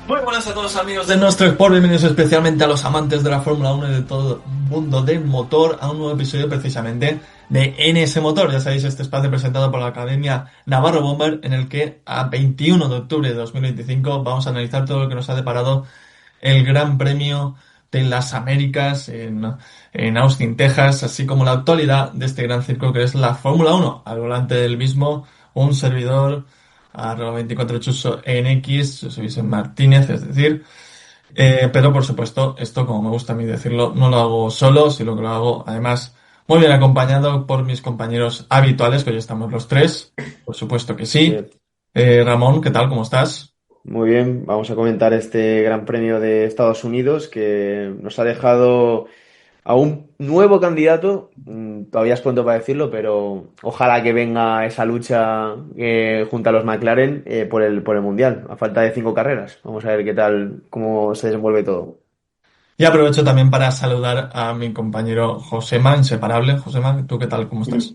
Muy buenas a todos amigos de nuestro Sport, bienvenidos especialmente a los amantes de la Fórmula 1 y de todo el mundo del motor a un nuevo episodio precisamente de NS Motor. Ya sabéis, este espacio presentado por la Academia Navarro Bomber en el que a 21 de octubre de 2025 vamos a analizar todo lo que nos ha deparado el Gran Premio de las Américas en Austin, Texas, así como la actualidad de este gran circo que es la Fórmula 1. Al volante del mismo, un servidor, @24chuso en X, yo soy Vicente Martínez, es decir, pero por supuesto, esto, como me gusta a mí decirlo, no lo hago solo, sino que lo hago además muy bien acompañado por mis compañeros habituales, que hoy estamos los tres, por supuesto que sí. Eh, Ramón, ¿qué tal? ¿Cómo estás? Muy bien, vamos a comentar este Gran Premio de Estados Unidos que nos ha dejado a un nuevo candidato. Todavía es pronto para decirlo, pero ojalá que venga esa lucha junto a los McLaren por el Mundial, a falta de 5 carreras. Vamos a ver qué tal, cómo se desenvuelve todo. Y aprovecho también para saludar a mi compañero Josema, inseparable. Josema, ¿tú qué tal? ¿Cómo estás?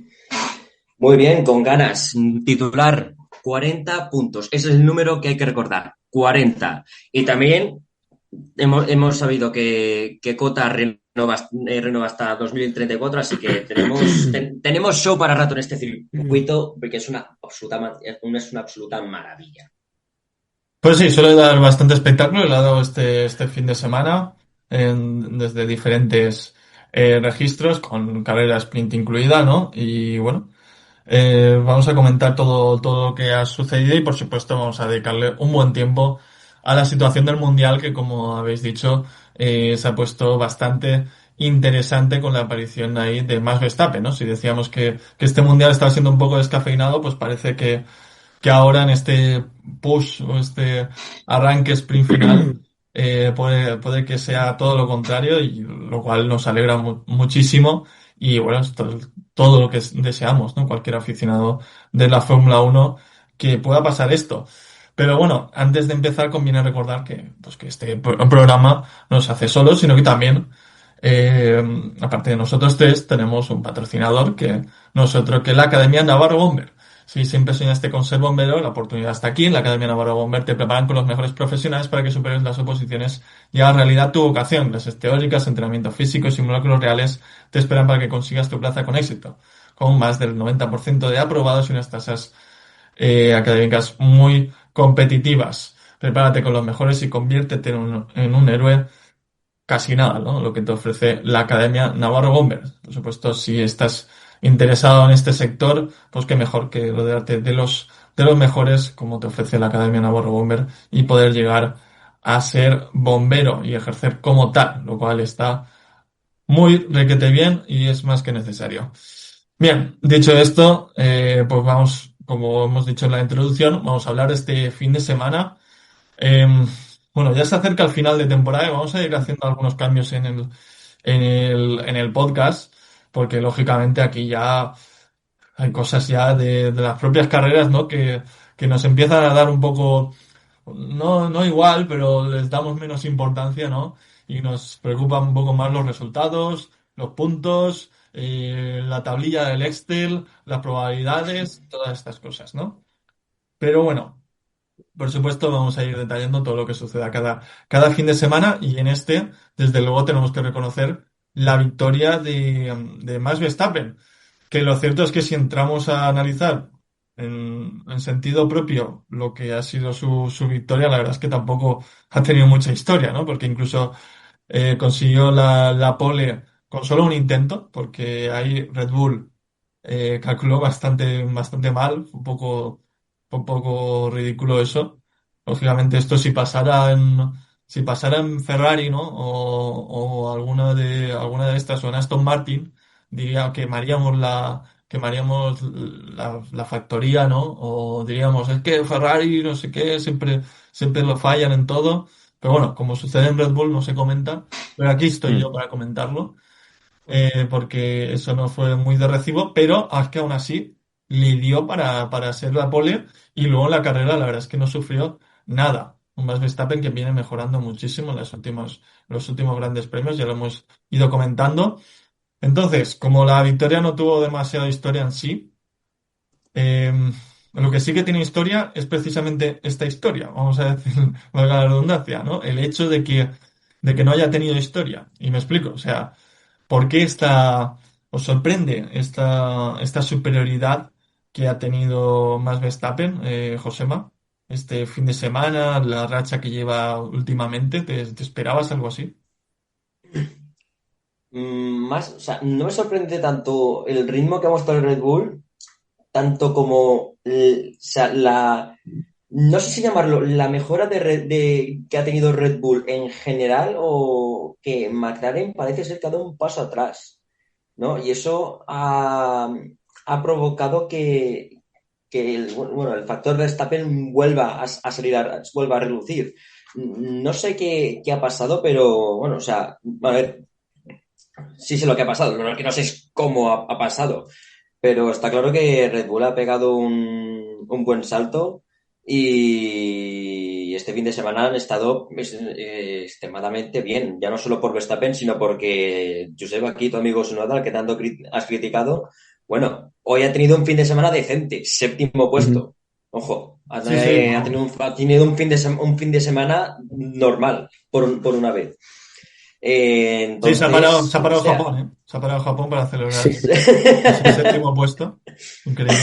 Muy bien, con ganas. Titular, 40 puntos. Ese es el número que hay que recordar, 40. Y también hemos sabido que Cota renova hasta 2034, así que tenemos show para rato en este circuito, porque es una absoluta maravilla. Pues sí, suele dar bastante espectáculo. Le ha dado este fin de semana desde diferentes registros, con carrera sprint incluida, ¿no? Y bueno, vamos a comentar todo lo que ha sucedido y por supuesto vamos a dedicarle un buen tiempo a la situación del Mundial que, como habéis dicho, se ha puesto bastante interesante con la aparición ahí de Max Verstappen, ¿no? Si decíamos que este Mundial estaba siendo un poco descafeinado, pues parece que ahora en este push o este arranque sprint final puede que sea todo lo contrario y lo cual nos alegra muchísimo y bueno, esto es todo lo que deseamos, ¿no? Cualquier aficionado de la Fórmula 1 que pueda pasar esto. Pero bueno, antes de empezar conviene recordar que este programa no se hace solo, sino que también, aparte de nosotros tres, tenemos un patrocinador que es la Academia Navarro Bomber. Si siempre soñaste con ser bombero, la oportunidad está aquí. En la Academia Navarro Bomber te preparan con los mejores profesionales para que superes las oposiciones y hagas realidad tu vocación. Clases teóricas, entrenamiento físico y simulacros reales te esperan para que consigas tu plaza con éxito. Con más del 90% de aprobados y unas tasas académicas muy competitivas. Prepárate con los mejores y conviértete en un héroe casi nada, ¿no? Lo que te ofrece la Academia Navarro Bombers. Por supuesto, si estás interesado en este sector, pues qué mejor que rodearte de los mejores, como te ofrece la Academia Navarro Bomber, y poder llegar a ser bombero y ejercer como tal, lo cual está muy requete bien y es más que necesario. Bien, dicho esto, pues vamos, como hemos dicho en la introducción, vamos a hablar este fin de semana. Bueno, ya se acerca el final de temporada y vamos a ir haciendo algunos cambios en el podcast, porque lógicamente aquí ya hay cosas ya de las propias carreras, ¿no? Que nos empiezan a dar un poco, no igual, pero les damos menos importancia, ¿no? Y nos preocupan un poco más los resultados, los puntos, la tablilla del Excel, las probabilidades, todas estas cosas, ¿no? Pero bueno. Por supuesto, vamos a ir detallando todo lo que suceda cada fin de semana y en este, desde luego, tenemos que reconocer la victoria de Max Verstappen, que lo cierto es que si entramos a analizar en sentido propio lo que ha sido su victoria, la verdad es que tampoco ha tenido mucha historia, ¿no? Porque incluso consiguió la pole con solo un intento, porque ahí Red Bull calculó bastante mal, un poco ridículo eso. Lógicamente esto si pasara en Ferrari, ¿no? O alguna de estas o en Aston Martin, diría que quemaríamos la factoría, ¿no? O diríamos, es que Ferrari, no sé qué, siempre lo fallan en todo. Pero bueno, como sucede en Red Bull, no se comenta. Pero aquí estoy yo Mm. para comentarlo, porque eso no fue muy de recibo, pero es que aún así le dio para ser la pole y luego en la carrera la verdad es que no sufrió nada. Un Max Verstappen que viene mejorando muchísimo en los últimos grandes premios, ya lo hemos ido comentando. Entonces, como la victoria no tuvo demasiada historia en sí, eh, lo que sí que tiene historia es precisamente esta historia, vamos a decir, valga la redundancia, ¿no? El hecho de que no haya tenido historia. Y me explico, o sea, ¿por qué os sorprende esta superioridad que ha tenido Max Verstappen, Josema, este fin de semana, la racha que lleva últimamente? ¿Te esperabas algo así? Más, o sea, no me sorprende tanto el ritmo que ha mostrado el Red Bull, tanto como o sea, no sé si llamarlo la mejora que ha tenido Red Bull en general o que McLaren parece ser que ha dado un paso atrás, ¿no? Y eso ha provocado que el factor Verstappen vuelva a salir, vuelva a relucir. No sé qué ha pasado, pero bueno, o sea, a ver, sí sé lo que ha pasado, lo que no sé es cómo ha pasado, pero está claro que Red Bull ha pegado un buen salto y este fin de semana han estado extremadamente bien, ya no solo por Verstappen, sino porque Josep, aquí tu amigo Sonoda, al que tanto has criticado, bueno, hoy ha tenido un fin de semana decente, séptimo Ujú. puesto. Ojo, Sí, sí, ha tenido un fin de semana normal, por una vez. sí, Entonces, se ha o parado sea, Japón, ¿eh? Se ha parado Japón para celebrar Sí. ese séptimo puesto. Increíble.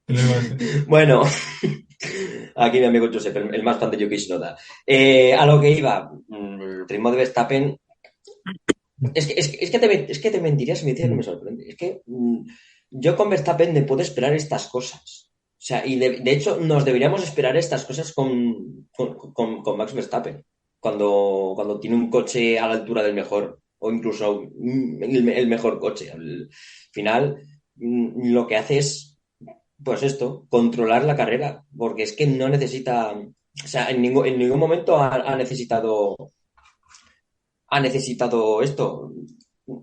¿Qué le iba a decir? bueno, aquí mi amigo Josep, el más fan de Yuki Tsunoda. A lo que iba, el ritmo de Verstappen, es que te mentiría si me decía que me sorprende. Es que yo con Verstappen me puedo esperar estas cosas. O sea, y de hecho nos deberíamos esperar estas cosas con Max Verstappen, cuando tiene un coche a la altura del mejor, o incluso el mejor coche. Al final, lo que hace es pues esto, controlar la carrera, porque es que no necesita, o sea, en ningún momento ha necesitado esto,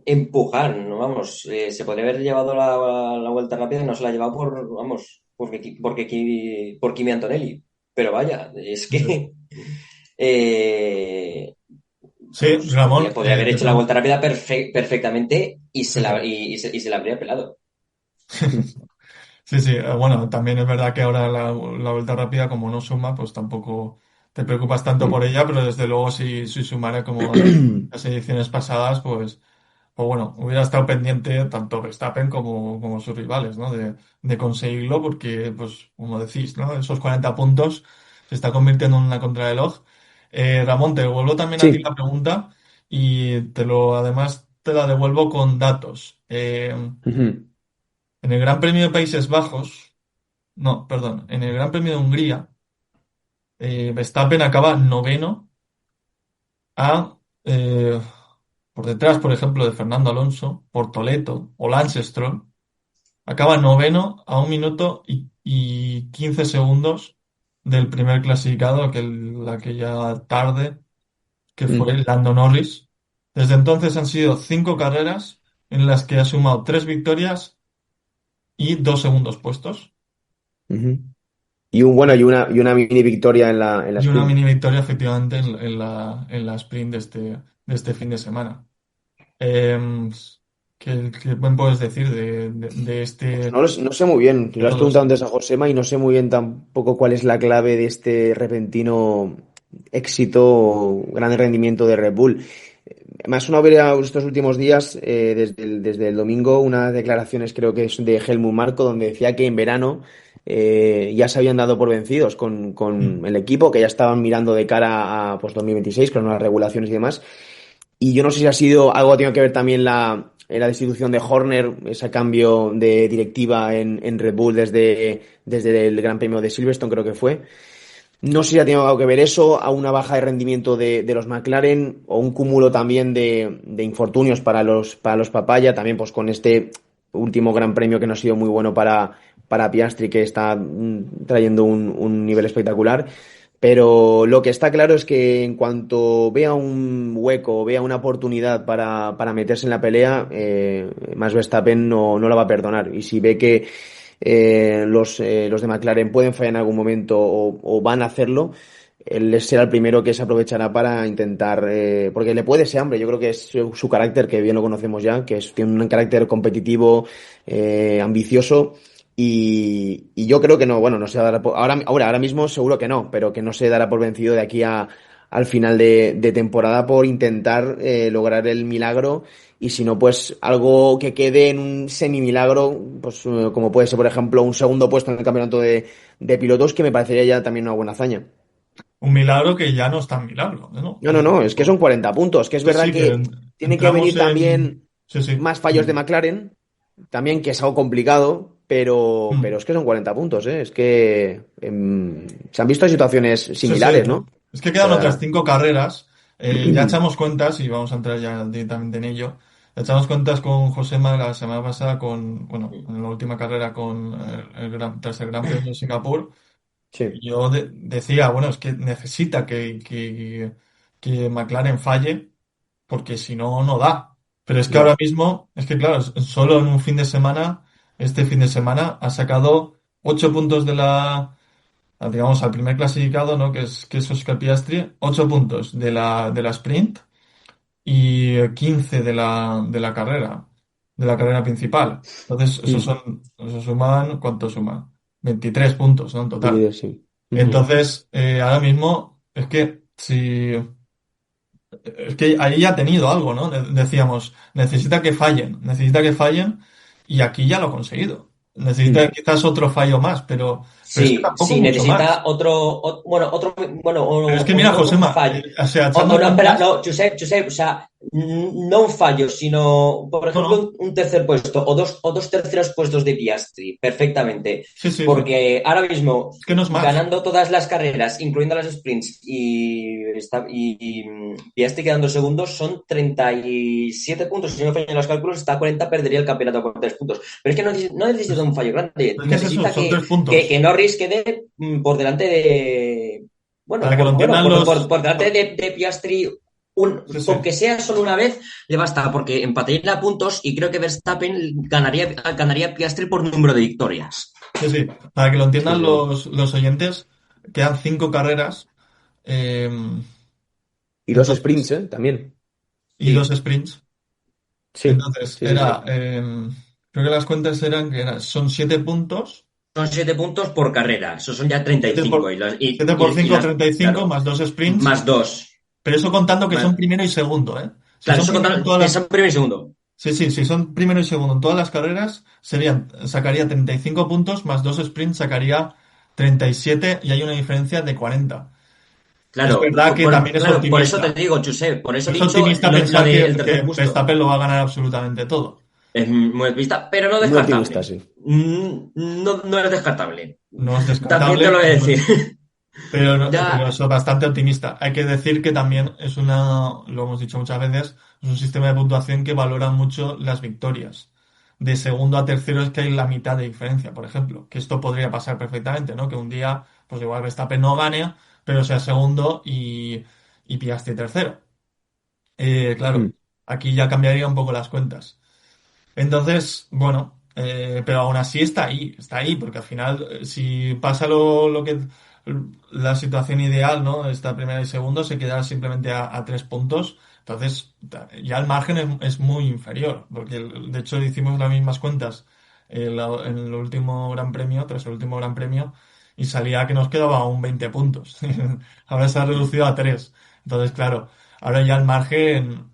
empujar, ¿no? Vamos, se podría haber llevado la vuelta rápida y no se la ha llevado vamos, por Kimi Antonelli. Pero vaya, es Eso es. que eh, Sí, pues Ramón, podría haber te hecho la pregunto. vuelta rápida perfectamente Eso es. y se la habría pelado. Sí, sí, bueno, también es verdad que ahora la vuelta rápida, como no suma, pues tampoco te preocupas tanto por ella, pero desde luego si sumara como las ediciones pasadas, pues bueno, hubiera estado pendiente tanto Verstappen como sus rivales, ¿no? De conseguirlo, porque, pues, como decís, ¿no? Esos 40 puntos se está convirtiendo en una contrarreloj. Ramón, te devuelvo también a ti Sí. la pregunta y además te la devuelvo con datos. Ujú. En el Gran Premio de Países Bajos, no, perdón, en el Gran Premio de Hungría, Verstappen acaba noveno a, por detrás, por ejemplo, de Fernando Alonso, Portoleto o Lance Stroll. Acaba noveno a 1 minuto y 15 segundos del primer clasificado, aquella tarde, que fue Mm. Lando Norris. Desde entonces han sido 5 carreras en las que ha sumado 3 victorias y 2 segundos puestos. Ujú. Y una mini victoria en la Y una sprint. mini victoria, efectivamente, en la sprint de este fin de semana. Eh, ¿qué me puedes decir de Pues este, no sé muy bien. de Lo has todos? preguntado antes a Josema y no sé muy bien tampoco cuál es la clave de este repentino éxito, gran rendimiento de Red Bull. Me ha sonado ver estos últimos días, desde el domingo, unas declaraciones, creo que es de Helmut Marko, donde decía que en verano ya se habían dado por vencidos con Mm. el equipo, que ya estaban mirando de cara a pues, 2026 con las regulaciones y demás. Y yo no sé si ha sido algo que tiene que ver también la destitución de Horner, ese cambio de directiva en Red Bull desde el Gran Premio de Silverstone, creo que fue. No sé si ha tenido algo que ver eso, a una baja de rendimiento de los McLaren o un cúmulo también de infortunios para los Papaya, también pues con este último Gran Premio que no ha sido muy bueno para Piastri, que está trayendo un nivel espectacular. Pero lo que está claro es que en cuanto vea un hueco, vea una oportunidad para meterse en la pelea, Max Verstappen no la va a perdonar. Y si ve que los de McLaren pueden fallar en algún momento o van a hacerlo, él será el primero que se aprovechará para intentar, porque le puede ese hambre, yo creo que es su carácter, que bien lo conocemos ya, tiene un carácter competitivo, ambicioso, Y yo creo que no, bueno, no se dará ahora mismo seguro que no, pero que no se dará por vencido de aquí al final de temporada por intentar lograr el milagro y si no, pues algo que quede en un semi-milagro, pues como puede ser, por ejemplo, un segundo puesto en el campeonato de pilotos, que me parecería ya también una buena hazaña. Un milagro que ya no es tan milagro, ¿no? No, no, no, es que son 40 puntos, que es Sí, verdad sí, que que tiene que entramos venir en... también Sí, sí. más fallos de McLaren, también que es algo complicado, pero Mm. es que son 40 puntos, ¿eh? Es que se han visto situaciones Sí, sí. similares, ¿no? O Es que quedan otras sea, 5 carreras. Ya echamos cuentas, y vamos a entrar ya directamente en ello. Echamos cuentas con Josema la semana pasada bueno, en la última carrera tras el Gran Premio de Singapur. sí, Y yo decía, bueno, es que necesita que McLaren falle, porque si no, no da. Pero es que ahora ya. mismo, es que claro, solo en un fin de semana, este fin de semana, ha sacado 8 puntos digamos, al primer clasificado, ¿no? Que es Oscar Piastri, 8 puntos de la sprint y 15 de la carrera principal. Entonces, Mm. eso suman, ¿cuánto suman? 23 puntos, ¿no? En total. Dividido, sí. Ujú. Entonces, ahora mismo, es que ahí ya ha tenido algo, ¿no? Decíamos, necesita que fallen, y aquí ya lo ha conseguido. Necesita Mm. quizás otro fallo más, pero es que Sí, tampoco sí, mucho más. necesita bueno, Pero es que o mira, no un Josema, fallo. o sea, O echando no, espera, cuentas, no, Josep, o sea, no un fallo, sino, por no, ejemplo, no, un tercer puesto o dos terceros puestos de Piastri, perfectamente. sí, sí, sí, Porque ahora mismo, es que no es más. ganando todas las carreras, incluyendo las sprints, Piastri quedando segundos, son 37 puntos. Si no me fallan los cálculos, está a 40, perdería el campeonato con 3 puntos. Pero es que no necesita Es, un fallo grande, es que es eso, necesita son que, 3 puntos. que, que Norris quede por delante de. Bueno, Para que lo entiendan por delante de Piastri, Sí, sí, con que sea solo una vez, le basta, porque empataría a puntos y creo que Verstappen ganaría a Piastri por número de victorias. sí, sí. Para que lo Sí, entiendan sí. los oyentes, quedan 5 carreras, eh, Y dos sprints, entonces, ¿eh? También. y dos Sí, sprints. Sí, Entonces, sí, sí, sí. creo que las cuentas eran son 7 puntos. son 7 puntos por carrera, eso son ya 7 35 por, y, las, 5, las 35, claro, más 2 sprints. más dos. Pero eso contando que son Más, primero y segundo, ¿eh? Si claro, son eso primero en contando todas que son las... primero y segundo. Sí, sí, si son primero y segundo en todas las carreras, sacaría 35 puntos, más 2 sprints sacaría 37, y hay una diferencia de 40. Es Claro, verdad que también es claro, por eso te optimista. digo, Josep, por eso he Es dicho optimista lo pensar del que tercer puesto. Verstappen lo va a ganar absolutamente todo. Es muy optimista, pero no Muy optimista, descartable. sí. No es descartable. No es También te descartable, lo voy a decir. pero Ya, es bastante optimista. Hay que decir que también lo hemos dicho muchas veces, es un sistema de puntuación que valora mucho las victorias. De segundo a tercero es que hay la mitad de diferencia, por ejemplo. Que esto podría pasar perfectamente, ¿no? Que un día, pues igual Verstappen no gane, pero sea segundo y Piastri tercero. Claro, Mm. aquí ya cambiaría un poco las cuentas. Entonces, bueno, pero aún así está ahí, porque al final, si pasa la situación ideal, ¿no? Esta primera y segundo se queda simplemente a 3 puntos, entonces ya el margen es muy inferior, porque de hecho hicimos las mismas cuentas en el último Gran Premio, tras el último Gran Premio, y salía que nos quedaba aún 20 puntos. Ahora se ha reducido a 3. Entonces, claro, ahora ya el margen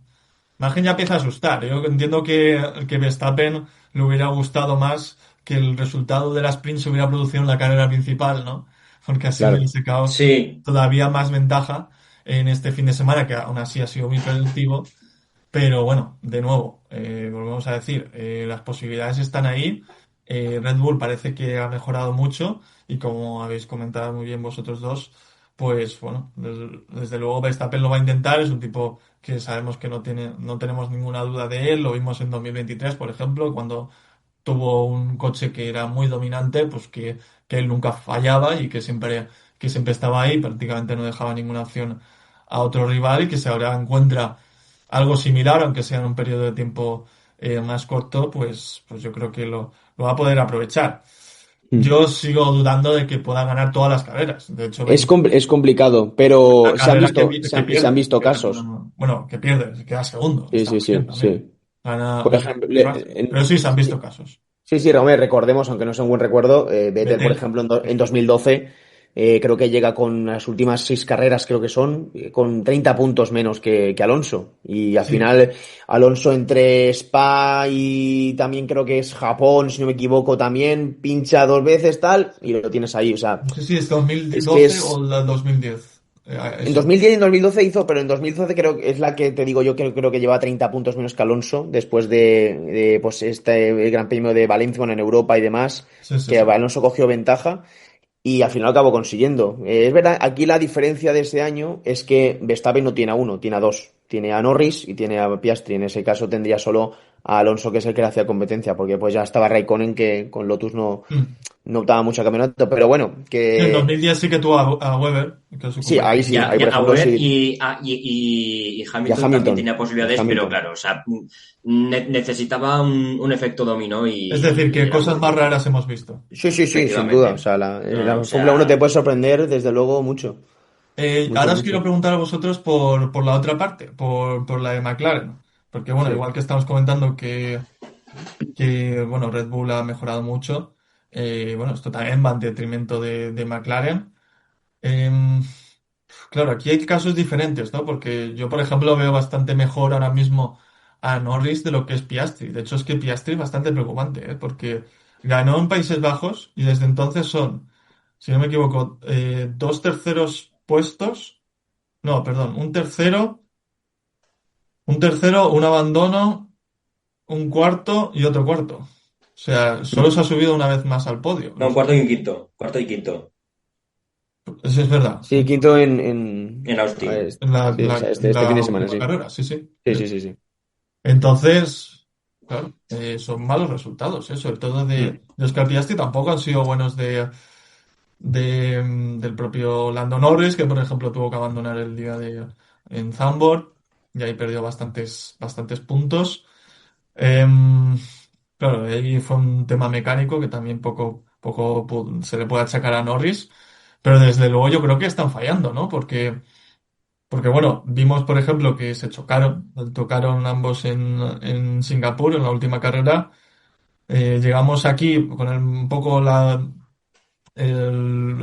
ya empieza a asustar. Yo entiendo que Verstappen le hubiera gustado más que el resultado de la sprint se hubiera producido en la carrera principal, ¿no? Porque así hubiera Claro. sacado sí. todavía más ventaja en este fin de semana, que aún así ha sido muy productivo. Pero bueno, de nuevo, volvemos a decir, las posibilidades están ahí. Red Bull parece que ha mejorado mucho, y como habéis comentado muy bien vosotros dos, pues bueno, desde luego Verstappen lo va a intentar. Es un tipo que sabemos que no tenemos ninguna duda de él. Lo vimos en 2023, por ejemplo, cuando tuvo un coche que era muy dominante, pues que él nunca fallaba, y que siempre estaba ahí, prácticamente no dejaba ninguna opción a otro rival, y que si ahora encuentra algo similar, aunque sea en un periodo de tiempo más corto, pues yo creo que lo va a poder aprovechar. Mm. Yo sigo dudando de que pueda ganar todas las carreras. De hecho, Es complicado, la pero carrera que se han pierde, visto que casos. gana- bueno, que pierde, se queda segundo, Sí, está sí, muy bien sí, también. sí. Gana Por ejemplo, Russell. Pero sí, se han visto casos. Sí, sí, hombre, recordemos, aunque no sea un buen recuerdo, Vettel, por Vettel, ejemplo, en 2012, creo que llega con las últimas 6 carreras, creo que son, con 30 puntos menos que Alonso. Y al sí, final, Alonso entre Spa y también creo que es Japón, si no me equivoco, también pincha 2 veces tal, y lo tienes ahí. O sea, no sé si es es que 2012 o es. la 2010. En Eso. 2010 y en 2012 hizo, pero en 2012 creo que es la que te digo yo, creo que lleva 30 puntos menos que Alonso después de, pues este el Gran Premio de Valencia, bueno, en Europa y demás, Sí, sí, que sí. Alonso cogió ventaja y al final lo acabó consiguiendo. Es verdad, aquí la diferencia de ese año es que Verstappen no tiene a uno, tiene a dos. Tiene a Norris y tiene a Piastri. En ese caso tendría solo a Alonso, que es el que le hacía competencia, porque pues ya estaba Raikkonen, que con Lotus Mm. no optaba mucho a campeonato. Pero bueno, Sí, en que 2010 sí que tuvo a Weber, que es su sí, ahí compañero. sí, Ya, ahí ya por a ejemplo Weber sí. y Y a Hamilton también Hamilton. tenía Y a posibilidades, pero Hamilton. claro, o sea, necesitaba un efecto dominó Es decir, y que era cosas muy más difícil, raras hemos visto. Sí, sí, sí, sin duda. O efectivamente. sea, la, ¿No? O la Fórmula Uno te sea, puede sorprender desde luego mucho. Mucho, Ahora os quiero mucho. preguntar a vosotros por la otra parte, por la de McLaren. Porque, bueno, Sí. igual que estamos comentando que bueno, Red Bull ha mejorado mucho, bueno, esto también va en detrimento de McLaren. Em, claro, aquí hay casos diferentes, ¿no? Porque yo, por ejemplo, veo bastante mejor ahora mismo a Norris de lo que es Piastri. De hecho, es que Piastri es bastante preocupante, ¿eh? Porque ganó en Países Bajos y desde entonces son, si no me equivoco, dos terceros puestos. No, perdón, un abandono, un cuarto y otro cuarto. O sea, solo se ha subido una vez más al podio. no, un cuarto y un quinto, cuarto y quinto, Eso es verdad. Sí, quinto en a ver, Austin. sí, o sea, En este fin la de semana, última sí. carrera, sí, sí. Sí, sí, sí, sí. Entonces, claro, son malos resultados, sobre todo Mm. de Oscar Piastri, tampoco han sido buenos del propio Lando Norris, que por ejemplo tuvo que abandonar el día en Zandvoort y ahí perdió bastantes puntos. Em, claro, ahí fue un tema mecánico que también poco se le puede achacar a Norris, pero desde luego yo creo que están fallando, ¿no? Porque bueno, vimos por ejemplo que se tocaron ambos en Singapur en la última carrera. Llegamos aquí con un poco la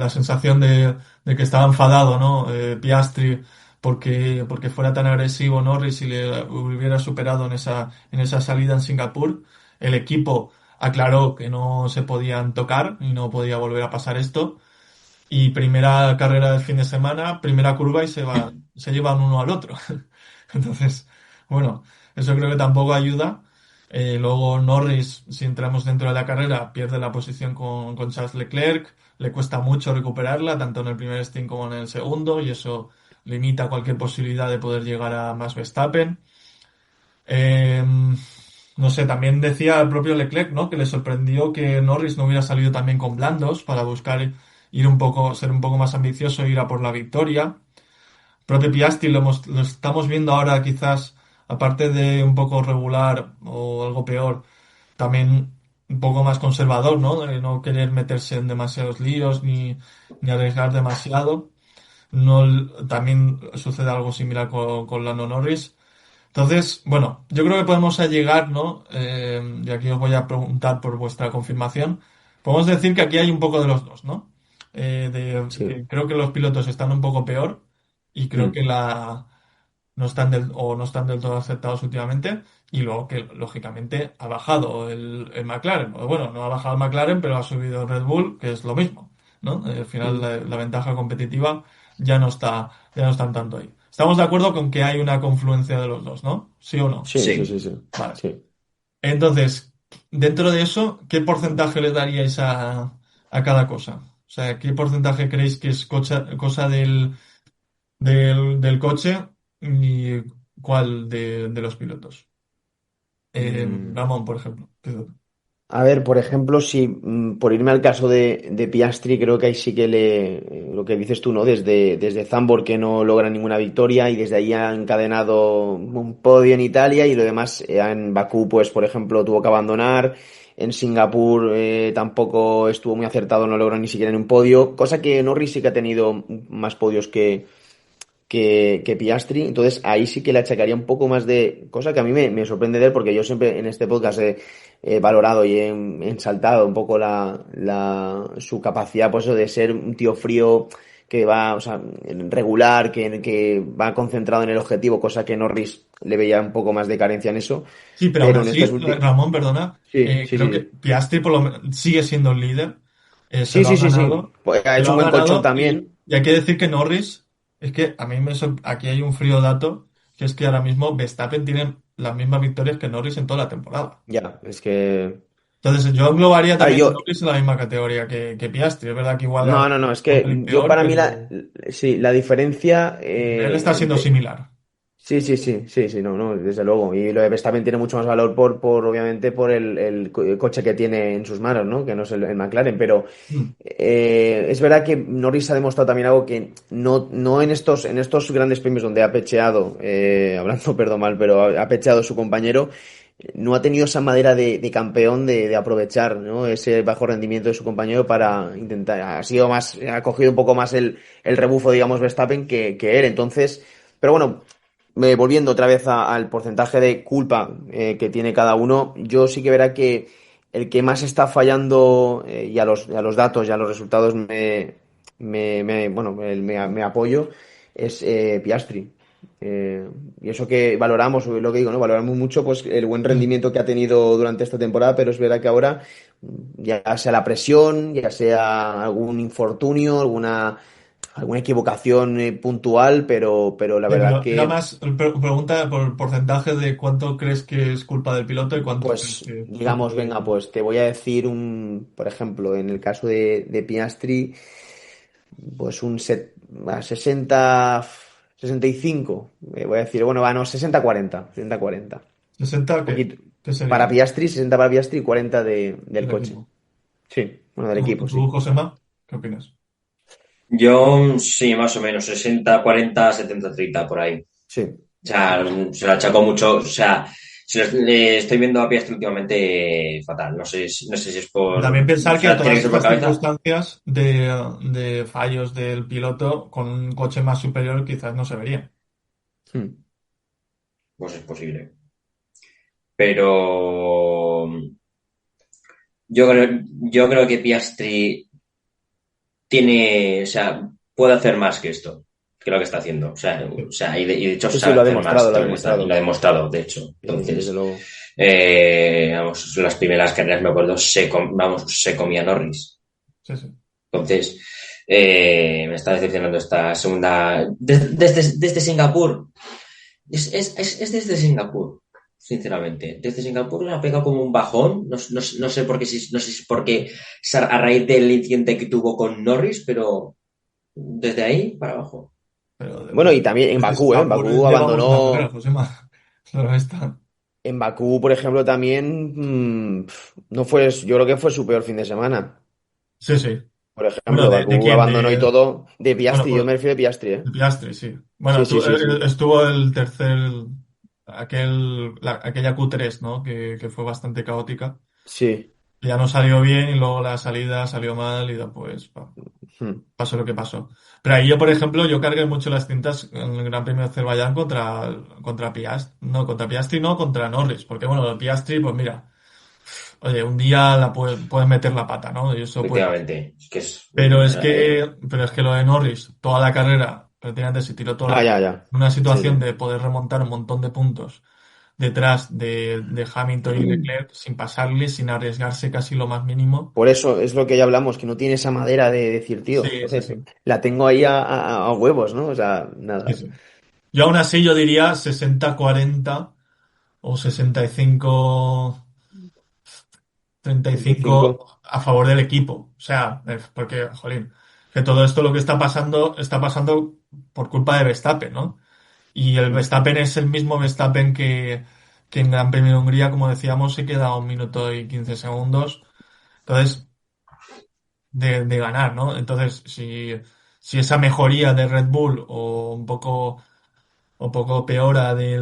sensación de que estaba enfadado, ¿no? Piastri porque fuera tan agresivo Norris y le hubiera superado en esa salida en Singapur. El equipo aclaró que no se podían tocar y no podía volver a pasar esto. Y primera carrera del fin de semana, primera curva y se llevan uno al otro. Entonces, bueno, eso creo que tampoco ayuda. Luego Norris, si entramos dentro de la carrera, pierde la posición con Charles Leclerc. Le cuesta mucho recuperarla, tanto en el primer stint como en el segundo, y eso limita cualquier posibilidad de poder llegar a más Verstappen. Eh, no sé, también decía el propio Leclerc, ¿no? Que le sorprendió que Norris no hubiera salido también con blandos para buscar ser un poco más ambicioso e ir a por la victoria. Propio Piastri lo estamos viendo ahora quizás, aparte de un poco regular o algo peor, también un poco más conservador, ¿no? De no querer meterse en demasiados líos ni arriesgar demasiado. No, también sucede algo similar con Lando Norris. Entonces, bueno, yo creo que podemos llegar, ¿no? Y aquí os voy a preguntar por vuestra confirmación. Podemos decir que aquí hay un poco de los dos, ¿no? Sí. Que creo que los pilotos están un poco peor y creo Mm. que no están del todo aceptados últimamente. Y luego que, lógicamente, ha bajado el McLaren. O bueno, no ha bajado el McLaren, pero ha subido el Red Bull, que es lo mismo, ¿no? Al final, Mm. la ventaja competitiva ya no están tanto ahí. Estamos de acuerdo con que hay una confluencia de los dos, ¿no? ¿Sí o no? Sí, sí, Sí. sí, sí. Vale. Sí. Entonces, dentro de eso, ¿qué porcentaje le daríais a cada cosa? O sea, ¿qué porcentaje creéis que es cosa del coche y cuál de los pilotos? Mm. Ramón, por ejemplo. A ver, por ejemplo, si por irme al caso de Piastri, creo que ahí sí que lo que dices tú, ¿no? Desde Zandvoort que no logra ninguna victoria y desde ahí ha encadenado un podio en Italia y lo demás en Bakú, pues por ejemplo, tuvo que abandonar. En Singapur tampoco estuvo muy acertado, no logró ni siquiera en un podio, cosa que Norris sí que ha tenido más podios que Piastri. Entonces ahí sí que le achacaría un poco más de cosa que a mí me sorprende de él, porque yo siempre en este podcast he valorado y he ensaltado un poco su capacidad, pues, eso de ser un tío frío que va, o sea, regular, que va concentrado en el objetivo, cosa que Norris le veía un poco más de carencia en eso. Sí, pero aún Pero en estas así, últimas... Ramón, perdona, Sí, sí, creo sí, que sí. Piastri por lo sigue siendo el líder, se Sí, lo ha sí, sí, sí. ganado, Pues ha se lo hecho un ha buen colchón ganado también. y hay que decir que Norris, es que a mí aquí hay un frío dato, que es que ahora mismo Verstappen tiene las mismas victorias que Norris en toda la temporada. Ya, es que... Entonces yo englobaría A ver, también a yo... Norris en la misma categoría que Piastri, es verdad que igual No, ahora no, no, es un que pelín yo peor, para mí pero sí, la diferencia el nivel está siendo similar. Sí, sí, sí, sí, sí, no, no, desde luego. Y lo de Verstappen tiene mucho más valor obviamente, por el coche que tiene en sus manos, ¿no? Que no es el McLaren, pero Mm. es verdad que Norris ha demostrado también algo que no en estos grandes premios donde ha pecheado, hablando, perdón, mal, pero ha pecheado su compañero, no ha tenido esa madera de campeón de aprovechar, ¿no? Ese bajo rendimiento de su compañero para intentar, ha cogido un poco más el rebufo, digamos, Verstappen que él. Entonces, pero bueno, volviendo otra vez al porcentaje de culpa que tiene cada uno, yo sí que verá que el que más está fallando, y a los datos y a los resultados bueno, me apoyo, es Piastri. Eh, y eso que valoramos, lo que digo, ¿no? Valoramos mucho, pues, el buen Sí. rendimiento que ha tenido durante esta temporada, pero es verdad que ahora, ya sea la presión, ya sea algún infortunio, alguna equivocación puntual, pero la Sí, verdad pero era que, más pregunta por el porcentaje de cuánto crees que es culpa del piloto y cuánto crees pues, que es culpa digamos, venga, de... pues te voy a decir por ejemplo, en el caso de Piastri, pues a 65, voy a decir, bueno, va, no, 60-40, 60-40. 60 qué, Poquito. ¿qué sería? Para Piastri, 60 para Piastri y 40 del Del coche. equipo. Sí, bueno, del ¿Tú, equipo, tú, sí. Josema? ¿Qué opinas? Yo sí, más o menos, 60-40, 70-30 por ahí. O Sí. sea, se le achacó mucho, o sea, le estoy viendo a Piastri últimamente fatal. No sé si es Y por, también o pensar que sea, tiene que todas ser por estas cabeza. circunstancias de fallos del piloto con un coche más superior quizás no se verían. Hmm. Pues es posible. Pero yo creo que Piastri tiene, o sea, puede hacer más que esto, que lo que está haciendo. Y de hecho Sí, sí, sabe lo ha hacer más demostrado, lo de ha lo que está, y lo ha demostrado. demostrado, de hecho. Sí, sí, desde Entonces, luego. vamos, las primeras carreras, me acuerdo, se comía Norris. Sí, sí. Entonces, me está decepcionando esta segunda. Desde Singapur. Es desde Singapur, sinceramente. Desde Singapur le ha pegado como un bajón. No sé por qué, no sé si es porque a raíz del incidente que tuvo con Norris, pero desde ahí para abajo. Pero Bueno, y también en desde Bakú, ¿eh? En Singapur Bakú lleva buena carrera, abandonó. Josema. Solo está. En Bakú, por ejemplo, también, no fue, yo creo que fue su peor fin de semana. Sí, sí. Por Bueno, ejemplo, ¿de Bakú quién? abandonó y todo de Bueno, Piastri. Yo me refiero a Piastri, ¿eh? de Piastri, sí. Sí, Bueno, sí, sí, sí. estuvo el tercer, aquella Q3, ¿no? Que fue bastante caótica. Sí. Ya no salió bien y luego la salida salió mal y después Hmm. pasó lo que pasó. Pero ahí yo, por ejemplo, yo cargué mucho las cintas en el Gran Premio de Azerbaiyán contra Piastri, no, contra Piastri, no, contra Norris. Porque bueno, Piastri, pues mira, oye, un día puede meter la pata, ¿no? Y eso puede pasar. Efectivamente. Es que es. Pero es que lo de Norris, toda la carrera, prácticamente se tiró toda la Ah, ya, carrera, ya. en una Sí, situación sí. de poder remontar un montón de puntos detrás de Hamilton y Leclerc, sin pasarle, sin arriesgarse casi lo más mínimo. Por eso es lo que ya hablamos, que no tiene esa madera de decir, tío, Sí, sí, joder, sí. la tengo ahí a huevos, ¿no? O sea, Sí, nada. sí. Yo aún así yo diría 60-40 o 65-35 35. a favor del equipo. O sea, porque, jolín, que todo esto lo que está pasando por culpa de Verstappen, ¿no? Y el Hmm. Verstappen es el mismo Verstappen que en Gran Premio de Hungría, como decíamos, se queda a 1 minuto y 15 segundos. Entonces, de ganar, ¿no? Entonces, si esa mejoría de Red Bull o poco peora de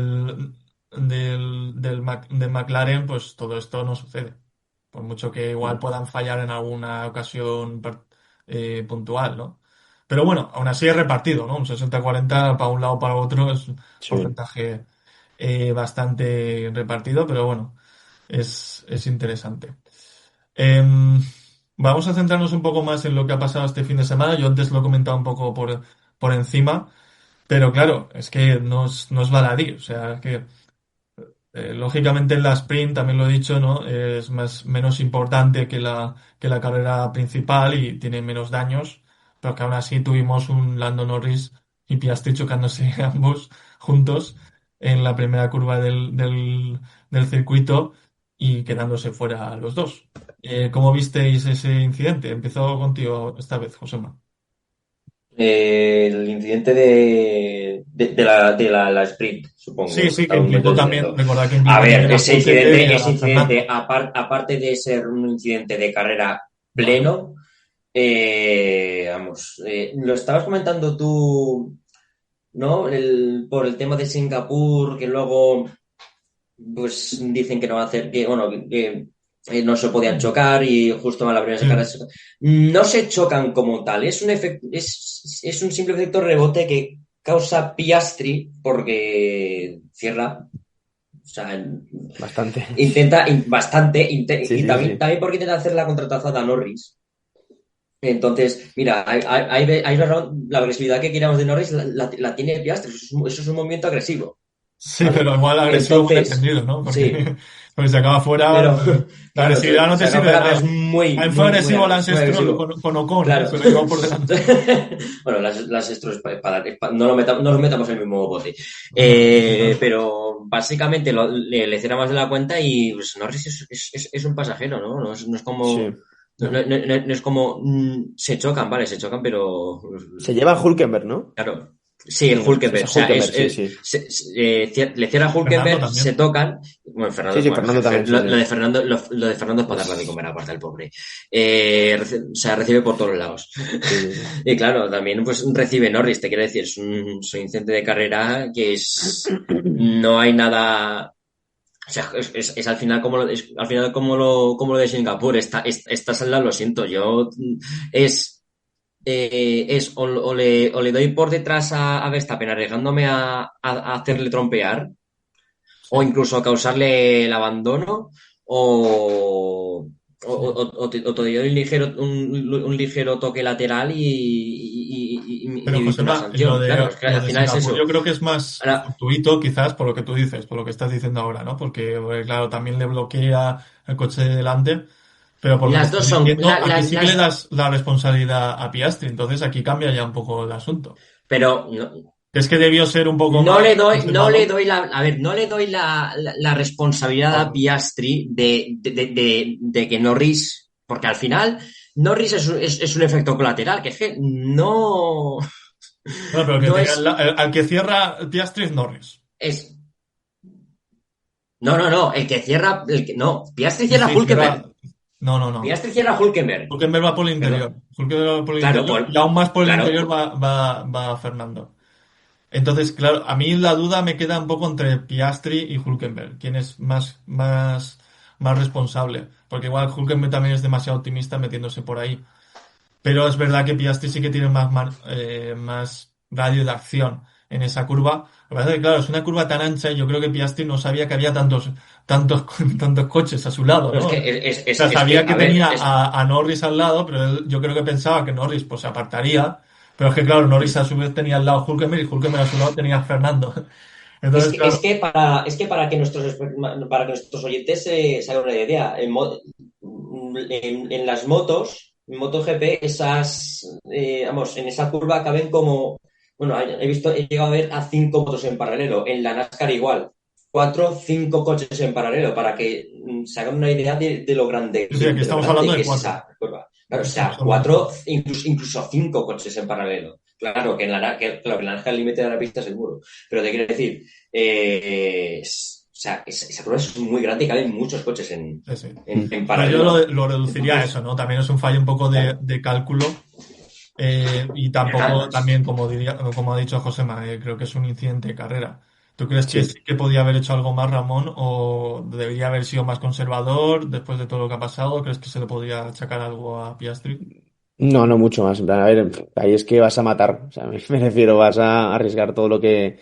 McLaren, pues todo esto no sucede. Por mucho que igual Hmm. puedan fallar en alguna ocasión puntual, ¿no? Pero bueno, aún así es repartido, ¿no? Un 60-40 para un lado o para otro es un Sí. porcentaje bastante repartido, pero bueno, es interesante. Em, Vamos a centrarnos un poco más en lo que ha pasado este fin de semana. Yo antes lo he comentado un poco por encima, pero claro, es que no es baladí. O sea, que lógicamente en la sprint, también lo he dicho, ¿no? Es menos importante que la carrera principal y tiene menos daños, pero que aún así tuvimos un Lando Norris y Piastri chocándose ambos juntos en la primera curva del circuito y quedándose fuera los dos. ¿Cómo visteis ese incidente? Empezó contigo esta vez, Josema. El incidente de la sprint, Sí, supongo, que sí, que me implicó estás también, diciendo. recordad que A implicó ver, también a Hulkenberg y ese a incidente, Fernando. aparte de ser un incidente de carrera Vale. pleno, vamos, lo estabas comentando tú, ¿no? Por el tema de Singapur, que luego pues dicen que no va a hacer, que bueno, que no se podían chocar y justo a la primera carrera Sí. no se chocan como tal, es un efecto, es un simple efecto rebote que causa Piastri porque cierra, o sea, Bastante. intenta bastante Sí, y sí, también, sí. también porque intenta hacer la contratazada a Norris. Entonces, mira, ahí la agresividad que queríamos de Norris la tiene Piastri, eso es un movimiento agresivo, Sí, ¿vale? pero igual agresivo muy Entonces, defendido, ¿no? Porque, sí, porque se acaba fuera. pero La claro, agresividad no te saca sirve de fuera, pero es nada. muy, También fue muy, agresivo Lance muy Stroll agresivo. con Ocon, ¿eh? Claro. Se lo llevó por delante. Bueno, las Stros no lo metamos en el mismo bote. No, claro. Pero básicamente le cierra más de la cuenta y pues, Norris es un pasajero, ¿no? No es como. Sí. No es como. Se chocan, vale, se chocan, pero. Se lleva a Hulkenberg, ¿no? Claro. Sí, Sí, es Hulkenberg. a O sea, Hulkenberg, sí, sí. le cierra a Fernando Hulkenberg, se también. tocan. Bueno, Sí, Fernando, sí, bueno, Fernando también, sí, lo sí. de Fernando, lo de Fernando es para darle de Es... comer aparte al pobre. O sea, recibe por todos lados. Sí, sí, sí. Y claro, también pues recibe Norris, te quiero decir, es un incidente de carrera que no hay nada. O sea, es al final al final como lo de Singapur, esta salda lo siento, yo es o le doy por detrás a Verstappen arriesgándome a hacerle trompear Sí, o incluso a causarle el abandono o, sí. o te doy un ligero toque lateral y Pero evito una Josema, lo sanción. Claro, de, es que lo al de final es Singapur eso. yo creo que es más Ahora, fortuito quizás por lo que tú dices, por lo que estás diciendo ahora, ¿no? Porque claro, también le bloquea el coche de delante, pero por lo que las estás dos son, diciendo, aquí sí que le das la responsabilidad a Piastri, entonces aquí cambia ya un poco el asunto. pero no, Es que debió ser un poco no más le doy, no le conservador. doy a ver, no le doy la responsabilidad a Bueno, Piastri de que Norris, porque al final Norris es un efecto colateral, que es que bueno, pero que no tenga es, al que cierra Piastri es Norris. es, no, no, Piastri Sí, cierra a sí, Hulkenberg, No, no, no. Piastri cierra a Hulkenberg, Hulkenberg va por el interior. perdón, Hulkenberg va por el claro, interior y aún más por el claro, interior va Fernando. Entonces, claro, a mí la duda me queda un poco entre Piastri y Hulkenberg. ¿Quién es más responsable? Porque igual Hulkenberg también es demasiado optimista metiéndose por ahí. Pero es verdad que Piastri sí que tiene más radio de acción en esa curva. Lo que pasa es que, claro, es una curva tan ancha y yo creo que Piastri no sabía que había tantos, tantos coches a su lado, no, ¿no? es que, O sea, es que, sabía que a ver, tenía a Norris al lado, pero yo creo que pensaba que Norris pues se apartaría. Pero es que, claro, Norris a su vez tenía al lado Hulkenberg y Hulkenberg a su lado tenía a Fernando. Es Entonces, que, es claro, que para que nuestros oyentes se hagan una idea, en las motos, en MotoGP, vamos, en esa curva caben como, bueno, he llegado a ver a 5 motos en paralelo, en la NASCAR igual, 4, 5 coches en paralelo, para que se hagan una idea de lo grande, sí, sí, aquí de lo estamos hablando grande que de es cuatro. esa curva. Claro, o Aquí estamos sea, hablando de cuatro, cuatro. incluso 5 coches en paralelo. Claro, claro, que la NASCAR el límite de la pista es el muro. Pero te quiero decir, o sea, esa prueba es muy grande y caben muchos coches en, Sí, sí. en, en Pero yo paralelo. lo reduciría a eso, Entonces, ¿no? También es un fallo un poco de, claro, de cálculo. Y tampoco, además. también, como ha dicho Josema, creo que es un incidente de carrera. ¿Tú crees que Sí. sí que podía haber hecho algo más Ramón o debería haber sido más conservador después de todo lo que ha pasado? ¿Crees que se le podría achacar algo a Piastri? No, no mucho más. En plan, a ver, ahí es que vas a matar. O sea, me refiero, vas a arriesgar todo lo que